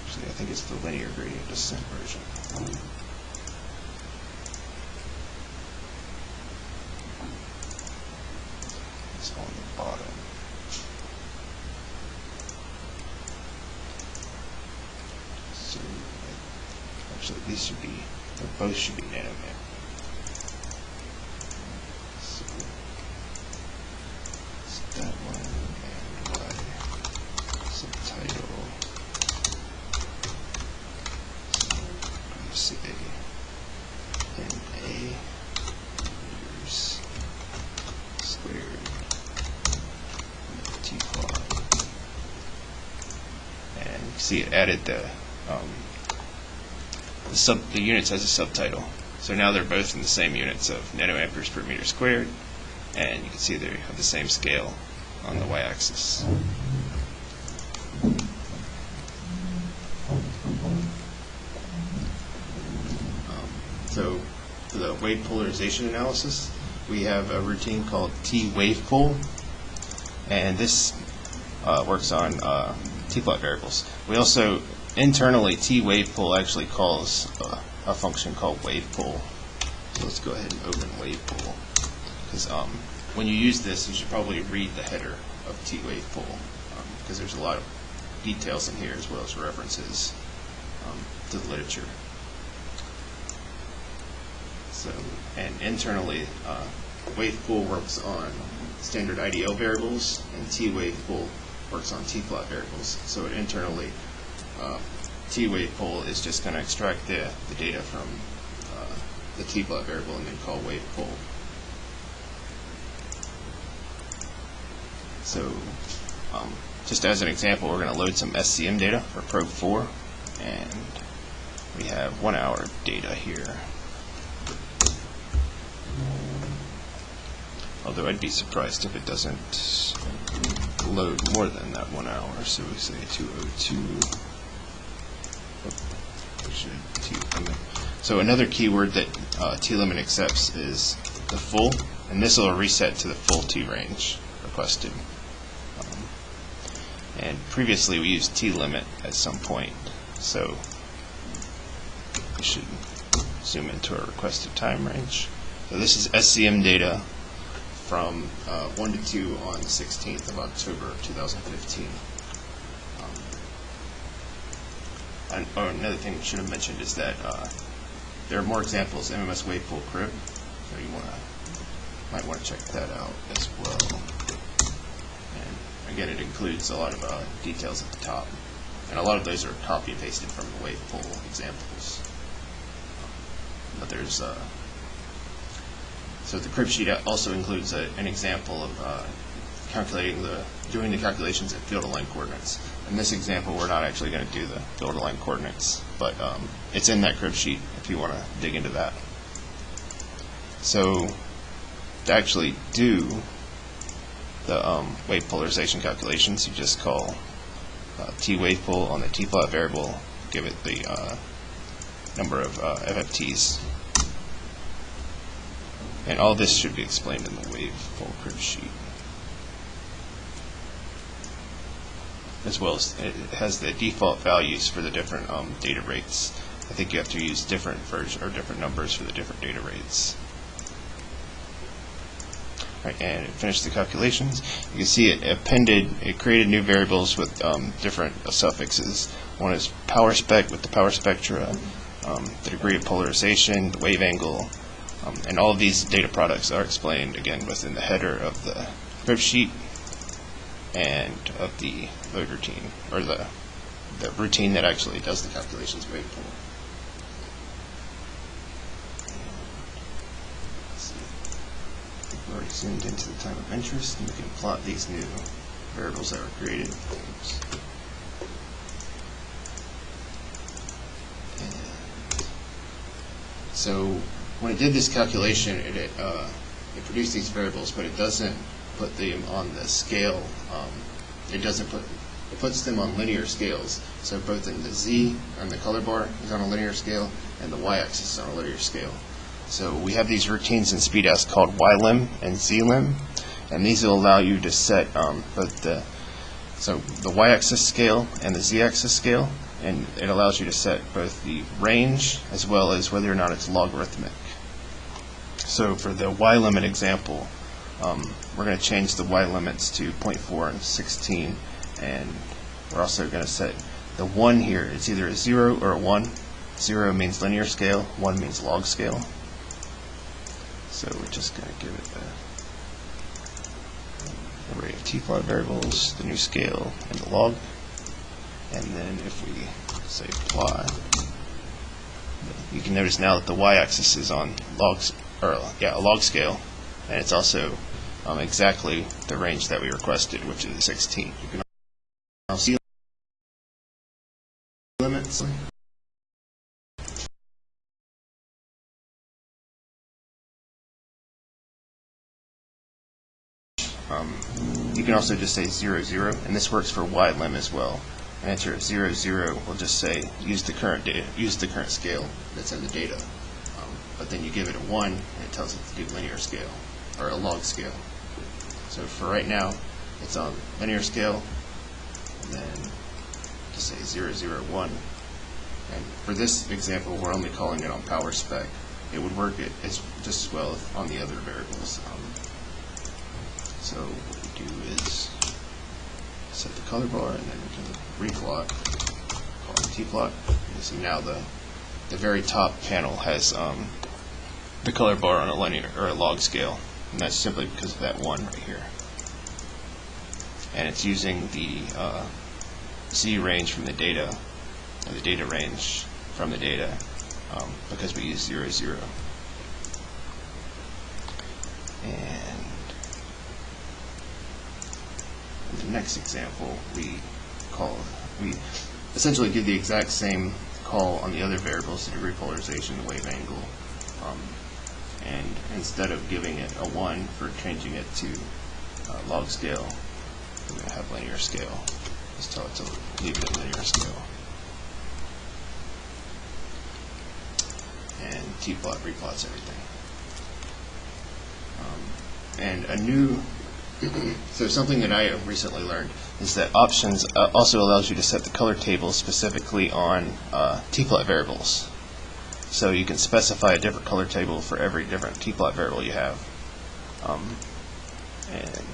actually I think it's the linear gradient descent version. It's on these should be, or both should be nanomap. So that one and Y subtitle. So say NA meters squared tplot. And you see it added the units as a subtitle. So now they're both in the same units of nanoamperes per meter squared, and you can see they have the same scale on the y-axis. So for the wave polarization analysis, we have a routine called t-wavepol, and this works on tplot variables. We also internally, t-wavepol actually calls a function called wavepol. So let's go ahead and open wavepol, because when you use this, you should probably read the header of t-wavepol, because there's a lot of details in here as well as references to the literature. So, and internally, wavepol works on standard IDL variables, and t-wavepol works on tplot variables. So internally, t-wavepol is just going to extract the data from the tplot variable and then call wavepol. So just as an example, we're going to load some SCM data for probe 4, and we have 1 hour of data here. Although I'd be surprised if it doesn't load more than that 1 hour. So we say 202. So another keyword that tlimit accepts is the full, and this will reset to the full T range requested. And previously we used tlimit at some point, so we should zoom into our requested time range. So this is SCM data from 1 to 2 on the 16th of October 2015. And another thing we should have mentioned is that there are more examples, MMS wavepol crib, so you might want to check that out as well. And again, it includes a lot of details at the top, and a lot of those are copy and pasted from the wavepol examples. But there's so the crib sheet also includes an example of doing the calculations at field-aligned coordinates. In this example, we're not actually going to do the field-aligned coordinates, but it's in that crib sheet if you want to dig into that. So to actually do the wave polarization calculations, you just call t-wavepol on the tplot variable, give it the number of FFTs. And all this should be explained in the wavepol crib sheet. As well as it has the default values for the different data rates. I think you have to use different versions or different numbers for the different data rates. Right, and it finished the calculations. You can see it created new variables with different suffixes. One is power spec with the power spectra, the degree of polarization, the wave angle, and all of these data products are explained again within the header of the crib sheet and of the load routine, or the routine that actually does the calculations wavepol. We've already zoomed into the time of interest, and we can plot these new variables that were created. Oops. So when it did this calculation, it produced these variables, but it doesn't put them on the scale. It puts them on linear scales. So both in the Z and the color bar is on a linear scale, and the y-axis is on a linear scale. So we have these routines in SPEDAS called ylim and zlim, and these will allow you to set both the y-axis scale and the z-axis scale, and it allows you to set both the range as well as whether or not it's logarithmic. So for the y-limit example, we're going to change the y-limits to 0.4 and 16, and we're also going to set the 1 here. It's either a 0 or a 1, 0 means linear scale, 1 means log scale. So we're just going to give it the array of tplot variables, the new scale, and the log. And then if we say plot, you can notice now that the y-axis is on a log scale, and it's also exactly the range that we requested, which is 16. You can also see limits. You can also just say 0, 0, and this works for ylim as well. An answer of 0, 0 will just say use the current scale that's in the data. But then you give it a 1, and it tells it to do linear scale, or a log scale. So for right now, it's on linear scale, and then just say 0, 0, 1. And for this example, we're only calling it on power spec. It would work just as well on the other variables. So what we do is set the color bar, and then we can replot, call it tplot. And so now the very top panel has the color bar on a linear or a log scale, and that's simply because of that 1 right here. And it's using the Z range from the data, and the data range from the data, because we use 0, 0. And in the next example, we essentially give the exact same call on the other variables to do repolarization, the wave angle, and instead of giving it a 1 for changing it to log scale, we're going to have linear scale. Just tell it to leave it at linear scale. And tplot replots everything. And a new so something that I recently learned is that options also allows you to set the color table specifically on tplot variables. So you can specify a different color table for every different tplot variable you have. And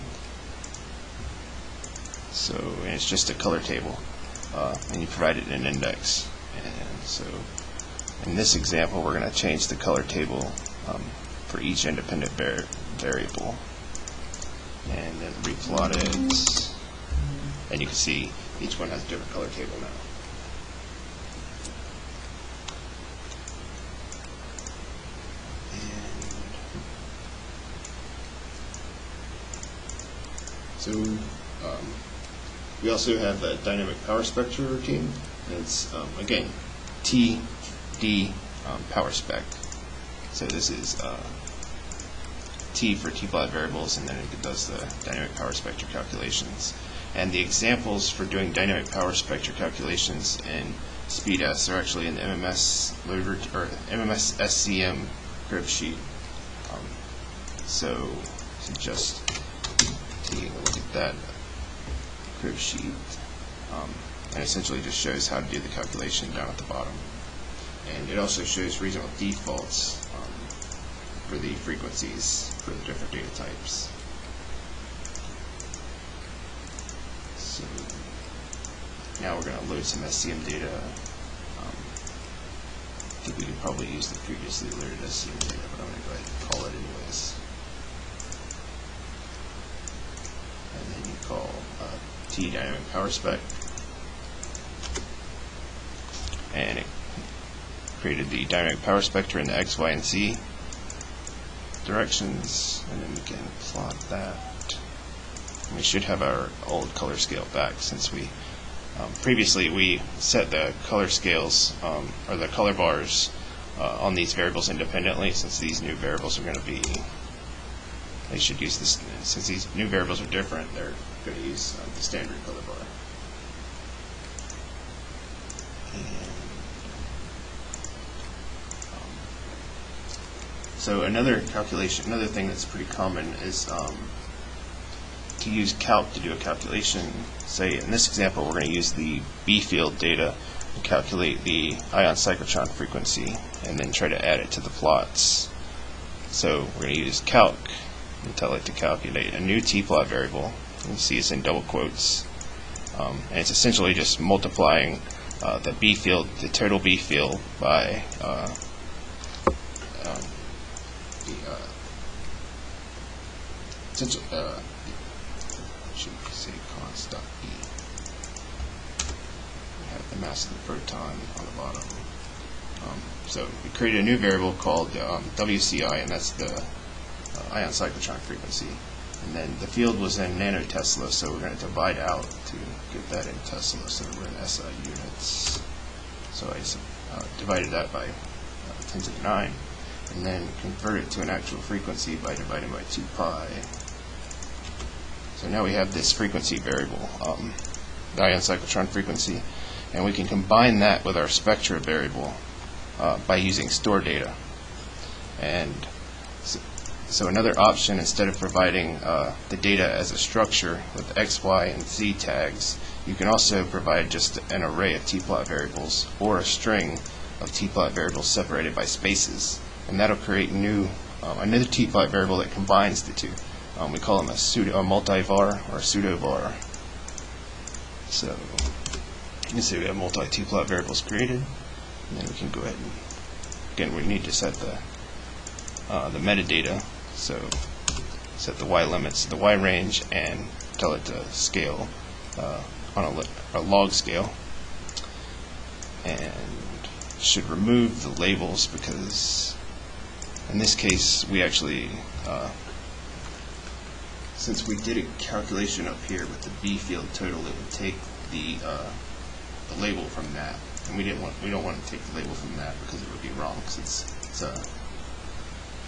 it's just a color table, and you provide it an index. And so in this example, we're going to change the color table for each independent variable, and then replot it, and you can see each one has a different color table now. And so we also have a dynamic power spectra routine. And it's again TD power spec. So this is T for tplot variables, and then it does the dynamic power spectra calculations. And the examples for doing dynamic power spectra calculations in SPEDAS are actually in the MMS SCM crib sheet. So just taking a look at that crib sheet, and essentially just shows how to do the calculation down at the bottom. And it also shows reasonable defaults for the frequencies for the different data types. So now we're going to load some SCM data. I think we could probably use the previously loaded SCM data, but I'm going to go ahead and call it anyways. And then you call T dynamic power spec, and it created the dynamic power spectra in the X, Y, and Z directions, and then we can plot that. And we should have our old color scale back, since we previously we set the color scales or the color bars on these variables independently. Since these new variables are going to be, they should use this, since these new variables are different, they're going to use the standard color bar. So another thing that's pretty common is to use calc to do a calculation. Say in this example, we're going to use the B field data to calculate the ion cyclotron frequency, and then try to add it to the plots. So we're going to use calc and tell it to calculate a new tplot variable. You can see it's in double quotes, and it's essentially just multiplying the B field, the total B field, by should say const dot B. We have the mass of the proton on the bottom. So we created a new variable called WCI, and that's the ion cyclotron frequency. And then the field was in nanotesla, so we're going to divide out to get that in Tesla, so we're in SI units. So I just divided that by 10 to the 9, and then convert it to an actual frequency by dividing by 2 pi. So now we have this frequency variable, the ion cyclotron frequency, and we can combine that with our spectra variable by using store data. And so another option, instead of providing the data as a structure with X, Y, and Z tags, you can also provide just an array of tplot variables or a string of tplot variables separated by spaces, and that'll create another tplot variable that combines the two. We call them a multi-var or a pseudo-var. So you can see we have multi-tplot variables created, and then we can go ahead and, again, we need to set the metadata. So set the Y limits, the Y range, and tell it to scale on a log scale. And should remove the labels, because in this case we actually, since we did a calculation up here with the B field total, it would take the label from that, and we don't want to take the label from that because it would be wrong, because it's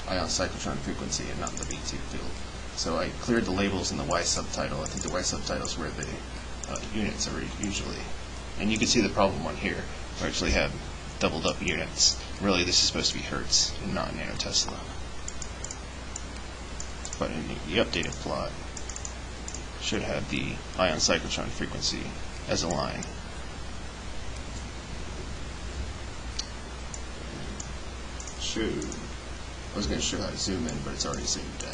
ion cyclotron frequency and not the B2 field. So I cleared the labels in the Y subtitle. I think the Y subtitle is where the units are usually. And you can see the problem on here. We actually have doubled up units. Really, this is supposed to be hertz and not nanotesla. But in the updated plot, should have the ion cyclotron frequency as a line. I was going to show how to zoom in, but it's already zoomed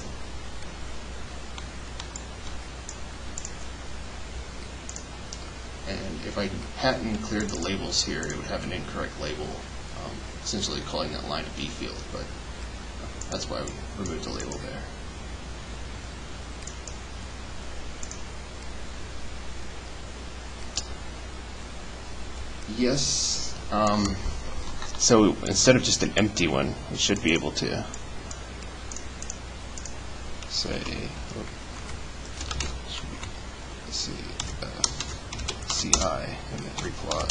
in. And if I hadn't cleared the labels here, it would have an incorrect label, essentially calling that line a B field, but that's why we removed the label there. Yes. So instead of just an empty one, we should be able to say, let's see, CI in the tplot.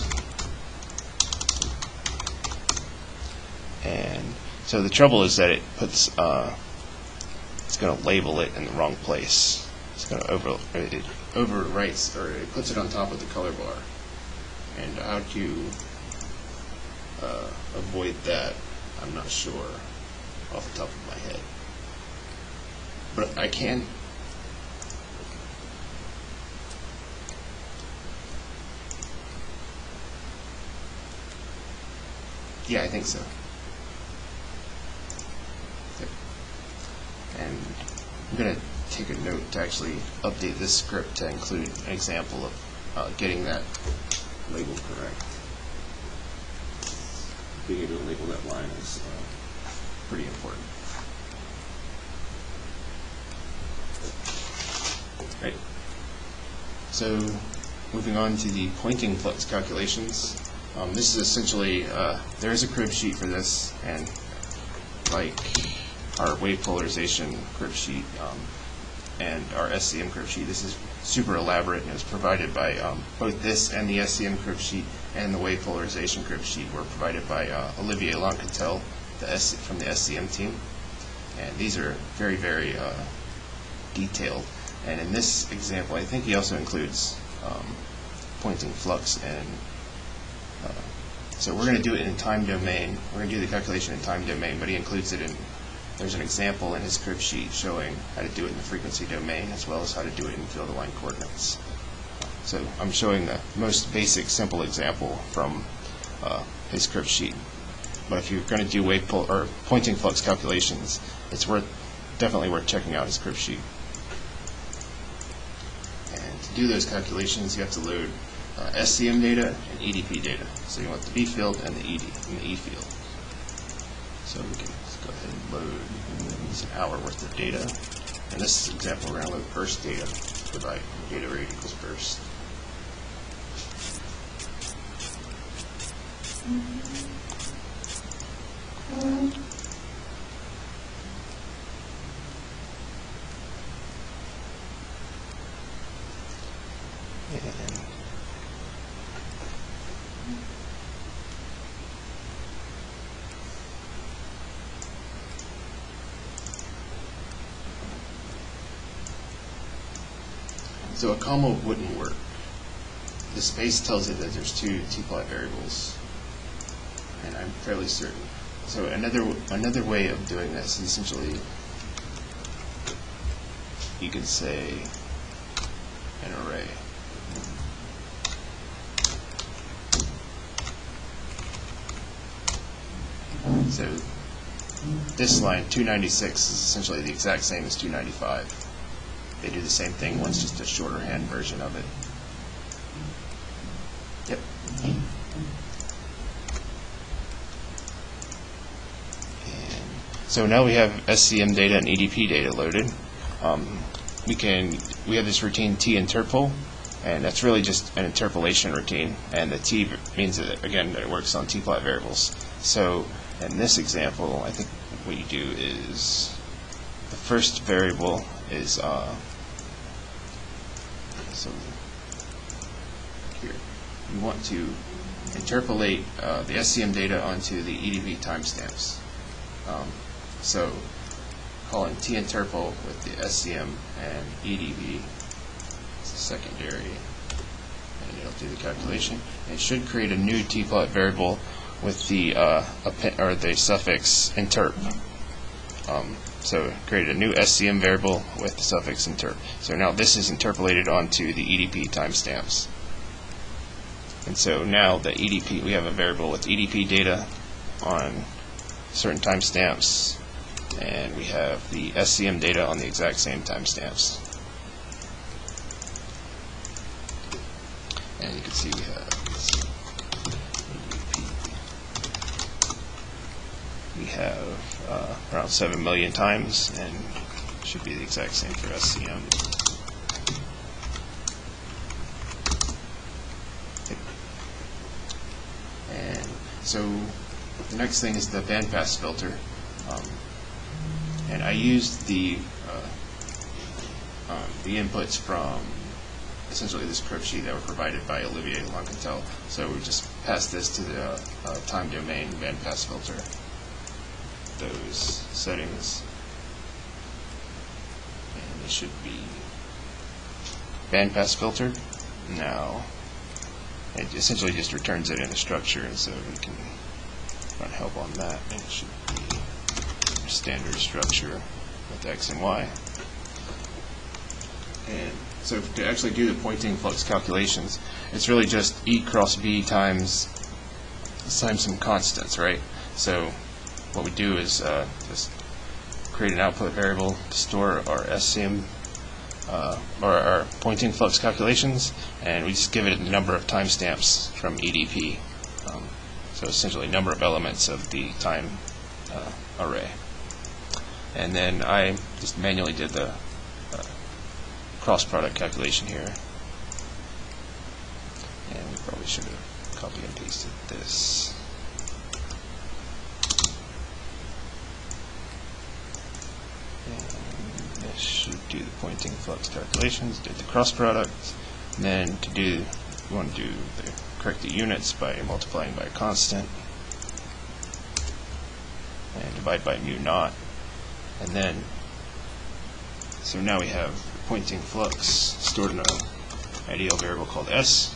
And so the trouble is that it puts, it's going to label it in the wrong place. It's going to it overwrites, or it puts it on top of the color bar. And how to avoid that, I'm not sure off the top of my head. But I can. Yeah, I think so. Okay. And I'm going to take a note to actually update this script to include an example of getting that label correct. Being able to label that line is pretty important. Right. So moving on to the pointing flux calculations. This is essentially, there is a crib sheet for this, and like our wave polarization crib sheet and our SCM crib sheet, this is super elaborate, and it was provided by both this and the SCM crib sheet and the wave polarization crib sheet were provided by Olivier Loncatel from the SCM team. And these are very, very detailed. And in this example, I think he also includes pointing flux. And so we're going to do it in time domain. We're going to do the calculation in time domain, but he includes it in, there's an example in his crib sheet showing how to do it in the frequency domain, as well as how to do it in field of line coordinates. So I'm showing the most basic, simple example from his crib sheet. But if you're going to do wave or pointing flux calculations, it's definitely worth checking out his crib sheet. And to do those calculations, you have to load SCM data and EDP data. So you want the B field and the E field. So we can go ahead and load. It's an hour worth of data. In this example, we're going to load burst data. Provide data rate equals burst. So a comma wouldn't work. The space tells it that there's two tplot variables, and I'm fairly certain. So another way of doing this is essentially, you could say an array. So this line 296 is essentially the exact same as 295. They do the same thing, one's just a shorter hand version of it. Yep. And so now we have SCM data and EDP data loaded. We have this routine tinterpol, and that's really just an interpolation routine. And the T means that, again, that it works on tplot variables. So in this example, I think what you do is the first variable is so here you want to interpolate the SCM data onto the EDP timestamps. So calling tinterpol with the SCM and EDP, it's a secondary, and it'll do the calculation. And it should create a new tplot variable with the the suffix interp. So created a new SCM variable with the suffix interp. So now this is interpolated onto the EDP timestamps. And so now the EDP, we have a variable with EDP data on certain timestamps, and we have the SCM data on the exact same timestamps. And you can see we have around 7 million times, and it should be the exact same for SCM. And so the next thing is the bandpass filter, and I used the inputs from essentially this crib sheet that were provided by Olivier Loncantel. So we just passed this to the time domain bandpass filter. Those settings, and it should be bandpass filtered. Now it essentially just returns it in a structure, and so we can run help on that, and it should be a standard structure with X and Y. And so to actually do the pointing flux calculations, it's really just E cross B times some constants, right? So what we do is just create an output variable to store our SCM or our pointing flux calculations, and we just give it a number of timestamps from EDP. So essentially number of elements of the time array. And then I just manually did the cross product calculation here. And we probably should have copied and pasted this. This should do the pointing flux calculations, did the cross product, and then you want to correct the units by multiplying by a constant, and divide by mu naught, and then, so now we have the pointing flux stored in an ideal variable called S,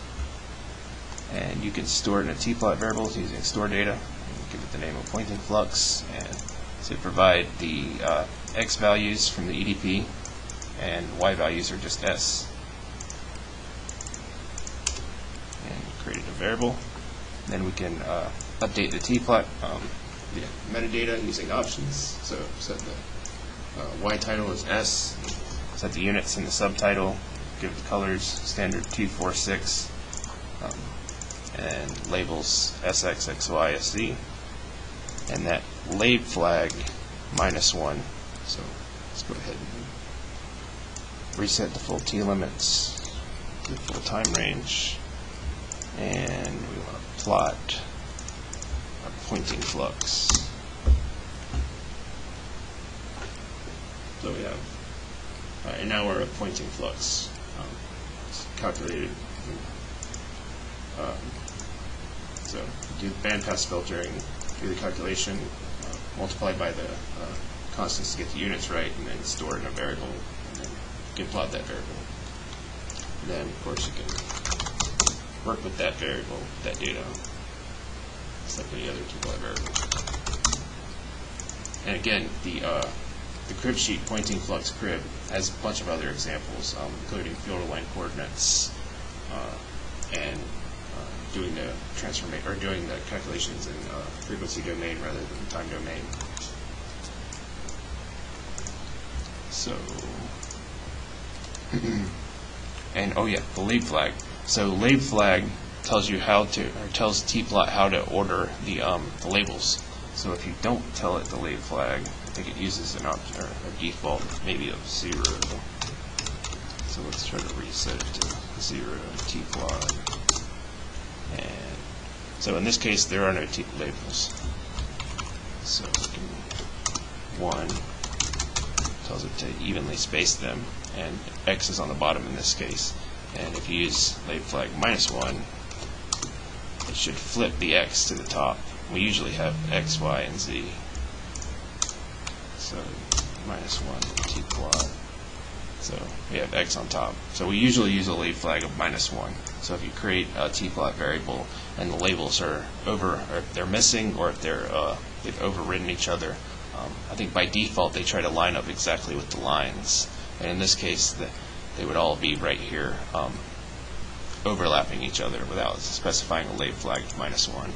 and you can store it in a tplot variable using store data, and give it the name of pointing flux, and so provide the X values from the EDP, and Y values are just S. And created a variable. Then we can update the tplot metadata using options. So set the Y title as S, set the units in the subtitle, give the colors standard 246, and labels SX, XY, SZ, and that lab flag -1. So let's go ahead and reset the full T limits, the full time range, and we want to plot our pointing flux. So we have, and now we're at pointing flux. It's calculated. So do the bandpass filtering, do the calculation, multiply by the constants to get the units right, and then store it in a variable, and then you can plot that variable. And then, of course, you can work with that variable, that data, just like any other tplot variable. And again, the crib sheet, pointing flux crib, has a bunch of other examples, including field line coordinates and doing the transformation or doing the calculations in frequency domain rather than time domain. So, and oh yeah, the lab flag. So lab flag tells you how to, or tells tplot how to order the labels. So if you don't tell it the lab flag, I think it uses an option or a default maybe of 0. So let's try to reset it to 0 tplot. And so in this case, there are no labels. So we can 1 tells it to evenly space them, and X is on the bottom in this case. And if you use lab flag -1, it should flip the X to the top. We usually have X, Y, and Z. So -1 tplot. So we have X on top. So we usually use a lab flag of -1. So if you create a tplot variable and the labels are over, or if they're missing, or if they've overridden each other, I think by default they try to line up exactly with the lines. And in this case, they would all be right here, overlapping each other without specifying a lab flag of -1.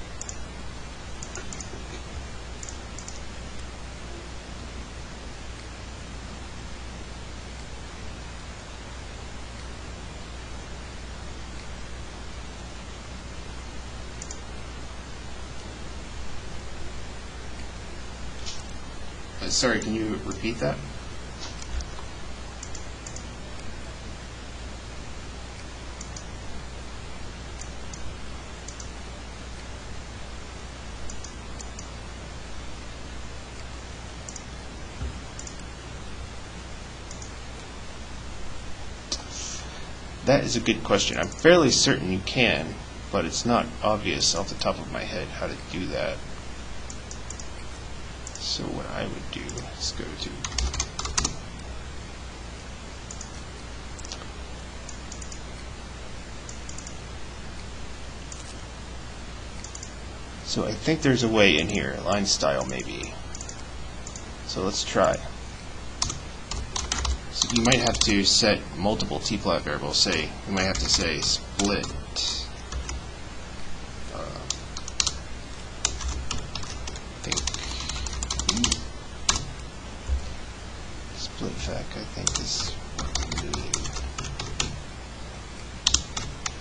Sorry, can you repeat that? That is a good question. I'm fairly certain you can, but it's not obvious off the top of my head how to do that. So what I would do is go to so I think there's a way in here, line style maybe. So let's try. So you might have to set multiple tplot variables. Say you might have to say split split fac, I think is what we need.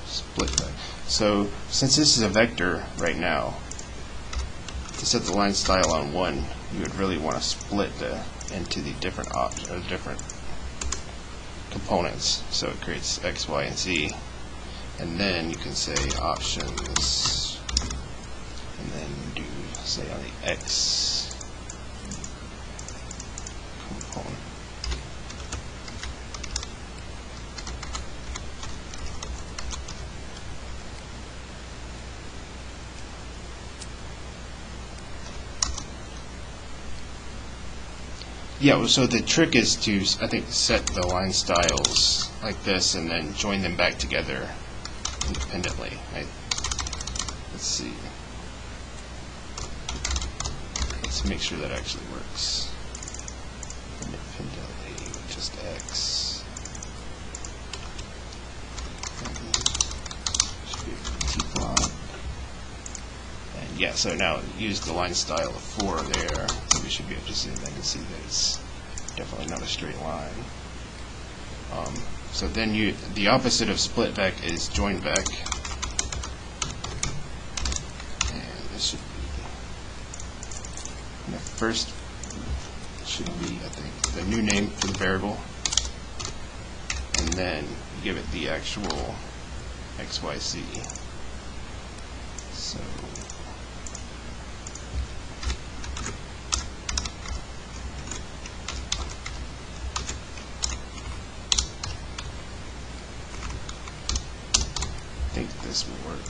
Split fac. So since this is a vector right now, to set the line style on 1, you would really want to split into the different different components. So it creates X, Y, and Z, and then you can say options, and then do say on the X component. Yeah, well, so the trick is to, I think, set the line styles like this and then join them back together independently. Let's see. Let's make sure that actually works. Independently with just X. Should be tplot. And yeah, so now use the line style of 4 there. So we should be able to see that and see that it's definitely not a straight line. So then the opposite of split vec is join vec. first should be, I think, the new name for the variable, and then give it the actual XYZ. So I think this will work.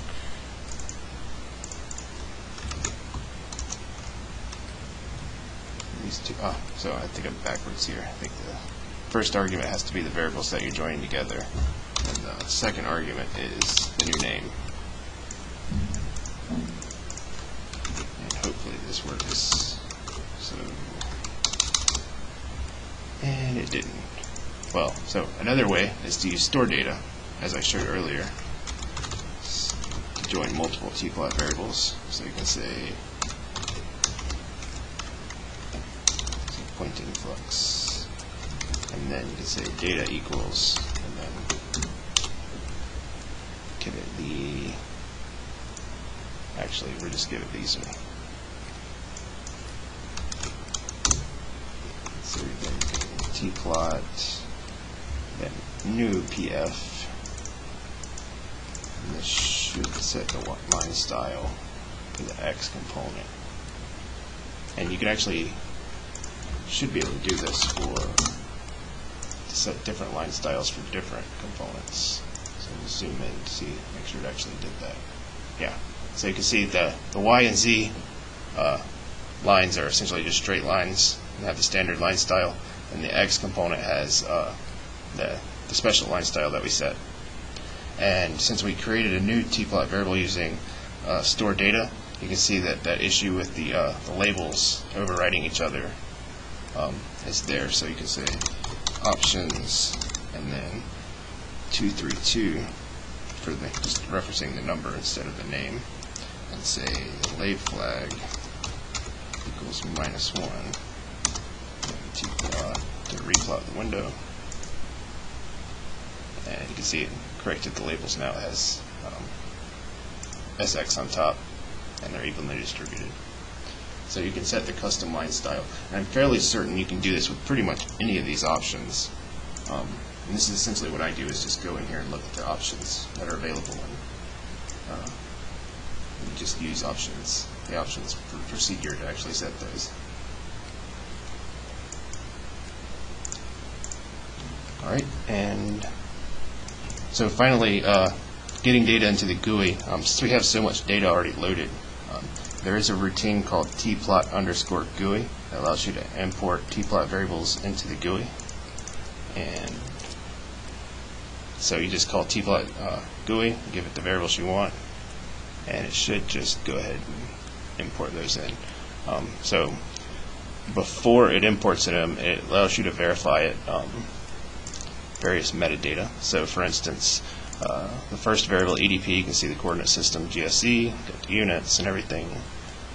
These two, so I think I'm backwards here. I think the first argument has to be the variables that you're joining together, and the second argument is the new name. And hopefully this works. So, and it didn't. Well, so another way is to use store data, as I showed earlier, to join multiple tplot variables. So you can say pointing flux, and then you can say data equals, and then give it the, actually we'll just give it these. So then tplot, then new pf, and this should set the line style to the x component. And you can actually should be able to do this to set different line styles for different components. So we'll zoom in to see, make sure it actually did that. Yeah. So you can see the y and z lines are essentially just straight lines and have the standard line style, and the x component has the special line style that we set. And since we created a new tplot variable using store data, you can see that that issue with the labels overriding each other is there. So you can say options and then 232 for the, just referencing the number instead of the name, and say the lab flag equals -1, and tplot to replot the window, and you can see it corrected the labels. Now it has SX on top, and they're evenly distributed. So you can set the custom line style. And I'm fairly certain you can do this with pretty much any of these options. And this is essentially what I do, is just go in here and look at the options that are available, and you just use options, the options procedure to actually set those. Alright, and so finally, getting data into the GUI. Since we have so much data already loaded, there is a routine called tplot_GUI that allows you to import tplot variables into the GUI. And so you just call tplot GUI, give it the variables you want, and it should just go ahead and import those in. So before it imports them, it allows you to verify it, various metadata. So for instance, the first variable EDP, you can see the coordinate system GSE, got the units and everything.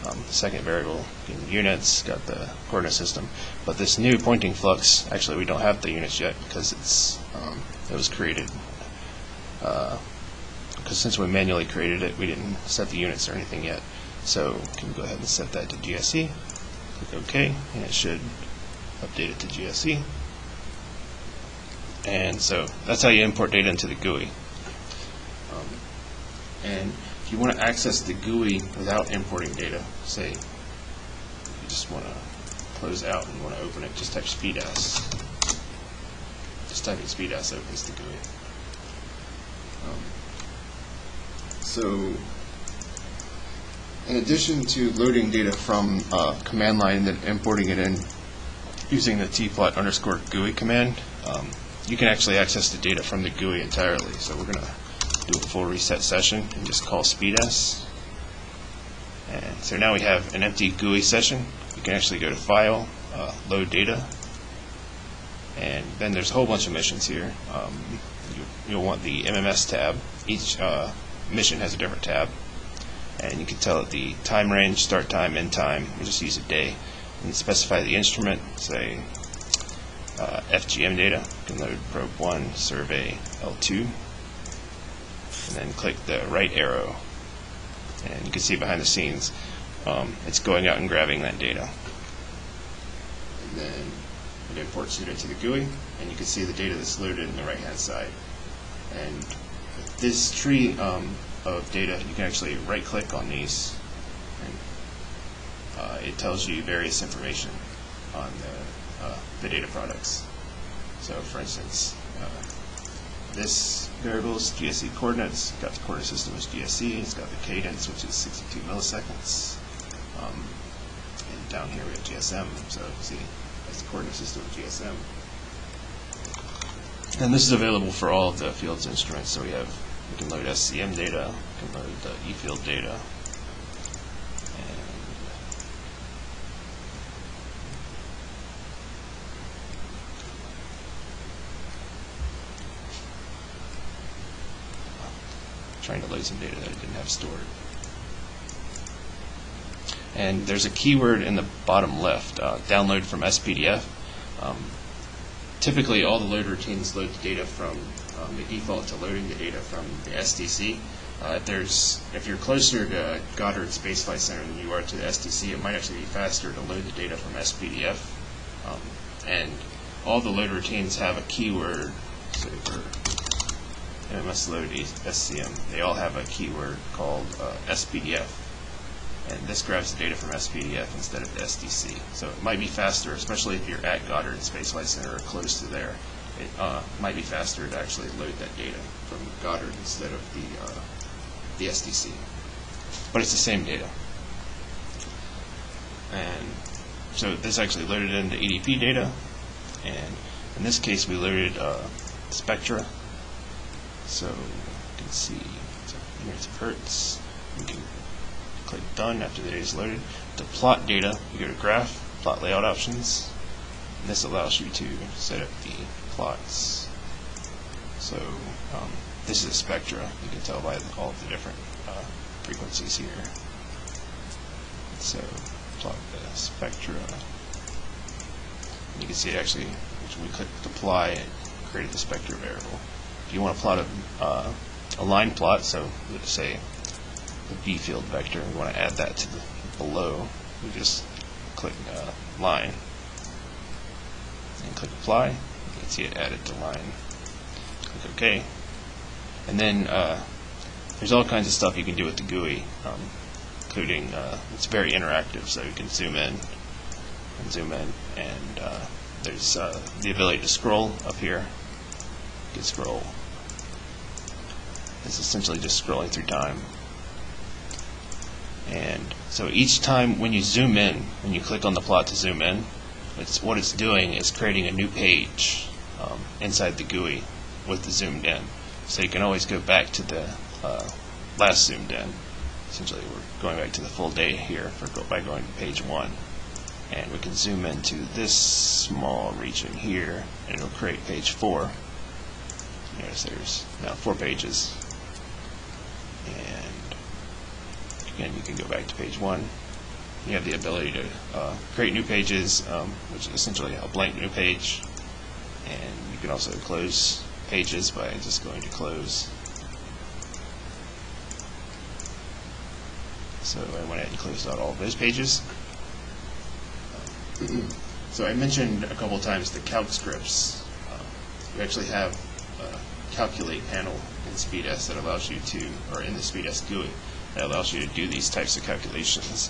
The second variable in units, got the coordinate system. But this new pointing flux, actually we don't have the units yet because it was created. Because since we manually created it, we didn't set the units or anything yet. So we can go ahead and set that to GSE. Click OK, and it should update it to GSE. And so that's how you import data into the GUI. And if you want to access the GUI without importing data, say you just want to close out and you want to open it, just type SPEDAS. Just typing SPEDAS opens the GUI. So in addition to loading data from command line and then importing it in using the tplot_GUI command, you can actually access the data from the GUI entirely. So we're going to do a full reset session and just call SPEDAS. And so now we have an empty GUI session. You can actually go to File, Load Data, and then there's a whole bunch of missions here. You'll want the MMS tab. Each mission has a different tab, and you can tell it the time range, start time, end time. We just use a day, and specify the instrument. Say FGM data. You can load probe 1, survey L2, and then click the right arrow, and you can see behind the scenes it's going out and grabbing that data. and then it imports it into the GUI, and you can see the data that's loaded in the right-hand side. And with this tree of data, you can actually right-click on these, and it tells you various information on the data products. So, for instance, this variable is GSE coordinates. Got the coordinate system as GSE. It's got the cadence, which is 62 milliseconds. And down here we have GSM. So see, that's the coordinate system of GSM. And this is available for all of the field's instruments. So we can load SCM data, we can load the E-field data, trying to load some data that I didn't have stored. And there's a keyword in the bottom left, download from SPDF. Typically all the load routines load the data from the default to loading the data from the SDC. If you're closer to Goddard Space Flight Center than you are to the SDC, it might actually be faster to load the data from SPDF. And all the load routines have a keyword. So for MS load SCM, they all have a keyword called SPDF, and this grabs the data from SPDF instead of the SDC. So it might be faster, especially if you're at Goddard Space Flight Center or close to there. It might be faster to actually load that data from Goddard instead of the SDC. But it's the same data. And so this actually loaded in the EDP data, and in this case we loaded spectra. So you can see units of hertz. You can click done after the data is loaded. To plot data, you go to graph, plot layout options, and this allows you to set up the plots. So this is a spectra. You can tell by all of the different frequencies here. So plot the spectra. And you can see it actually, when we click apply, it created the spectra variable. If you want to plot a line plot, so let's say the B field vector, we want to add that to the below, we just click line and click apply. You can see it added to line. Click OK. And then there's all kinds of stuff you can do with the GUI, including it's very interactive, so you can zoom in and zoom in, and there's the ability to scroll up here. You can scroll. It's essentially just scrolling through time. And so each time when you zoom in, when you click on the plot to zoom in, what it's doing is creating a new page inside the GUI with the zoomed in. So you can always go back to the last zoomed in. Essentially we're going back to the full day here by going to page 1. And we can zoom into this small region here, and it'll create page 4. Notice there's now 4 pages. And again, you can go back to page 1. You have the ability to create new pages, which is essentially a blank new page. And you can also close pages by just going to close. So I went ahead and closed out all of those pages. So I mentioned a couple times the calc scripts. We actually have a calculate panel in SPEDAS that allows you to, or in the SPEDAS GUI, that allows you to do these types of calculations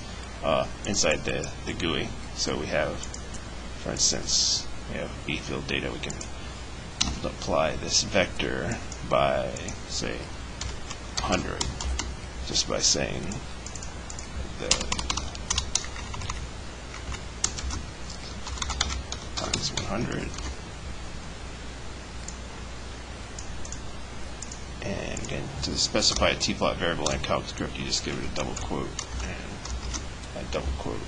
inside the GUI. So we have, for instance, we have B field data. We can apply this vector by, say, 100, just by saying the times 100. And again, to specify a tplot variable in a calc script, you just give it a double quote and a double quote.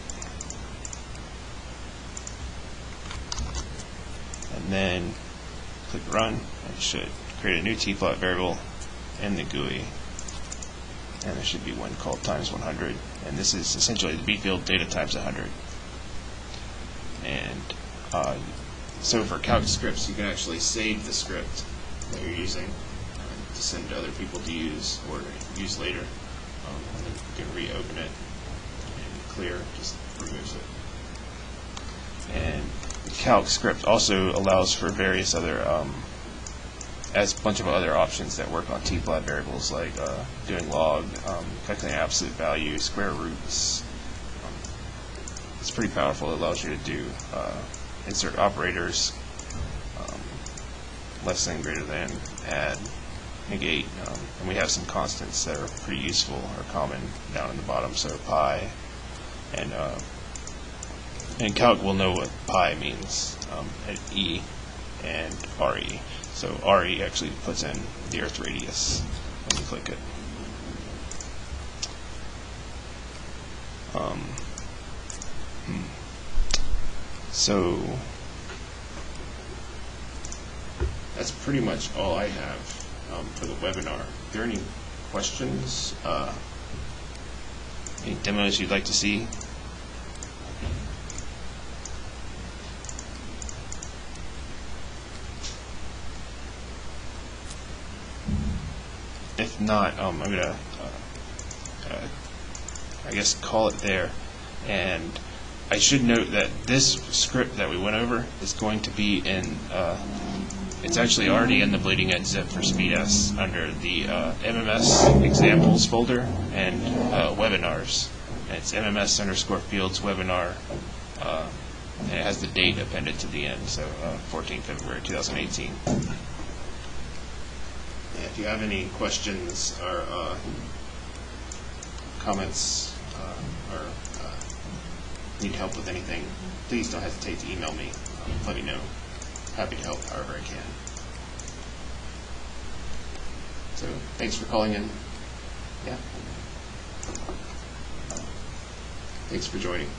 And then click run, and it should create a new tplot variable in the GUI. And there should be one called times 100. And this is essentially the B field data times 100. And so for calc scripts, you can actually save the script that you're using to send to other people to use or use later. And then you can reopen it, and clear just removes it. And the calc script also allows for various other, as a bunch of other options that work on tplot variables, like doing log, calculating absolute value, square roots. It's pretty powerful. It allows you to do insert operators, less than, greater than, add, negate, and we have some constants that are pretty useful or common down in the bottom. So pi, and calc will know what pi means at e and re. So re actually puts in the Earth radius when you click it. So that's pretty much all I have for the webinar. Are there any questions? Any demos you'd like to see? If not, I'm going to, I guess, call it there. And I should note that this script that we went over is going to be in, it's actually already in the bleeding edge zip for SPEDAS under the MMS examples folder and webinars. And it's MMS_fields webinar, and it has the date appended to the end, so 14 February 2018. If you have any questions or comments or need help with anything, please don't hesitate to email me. Let me know. Happy to help however I can. So thanks for calling in. Yeah. Thanks for joining.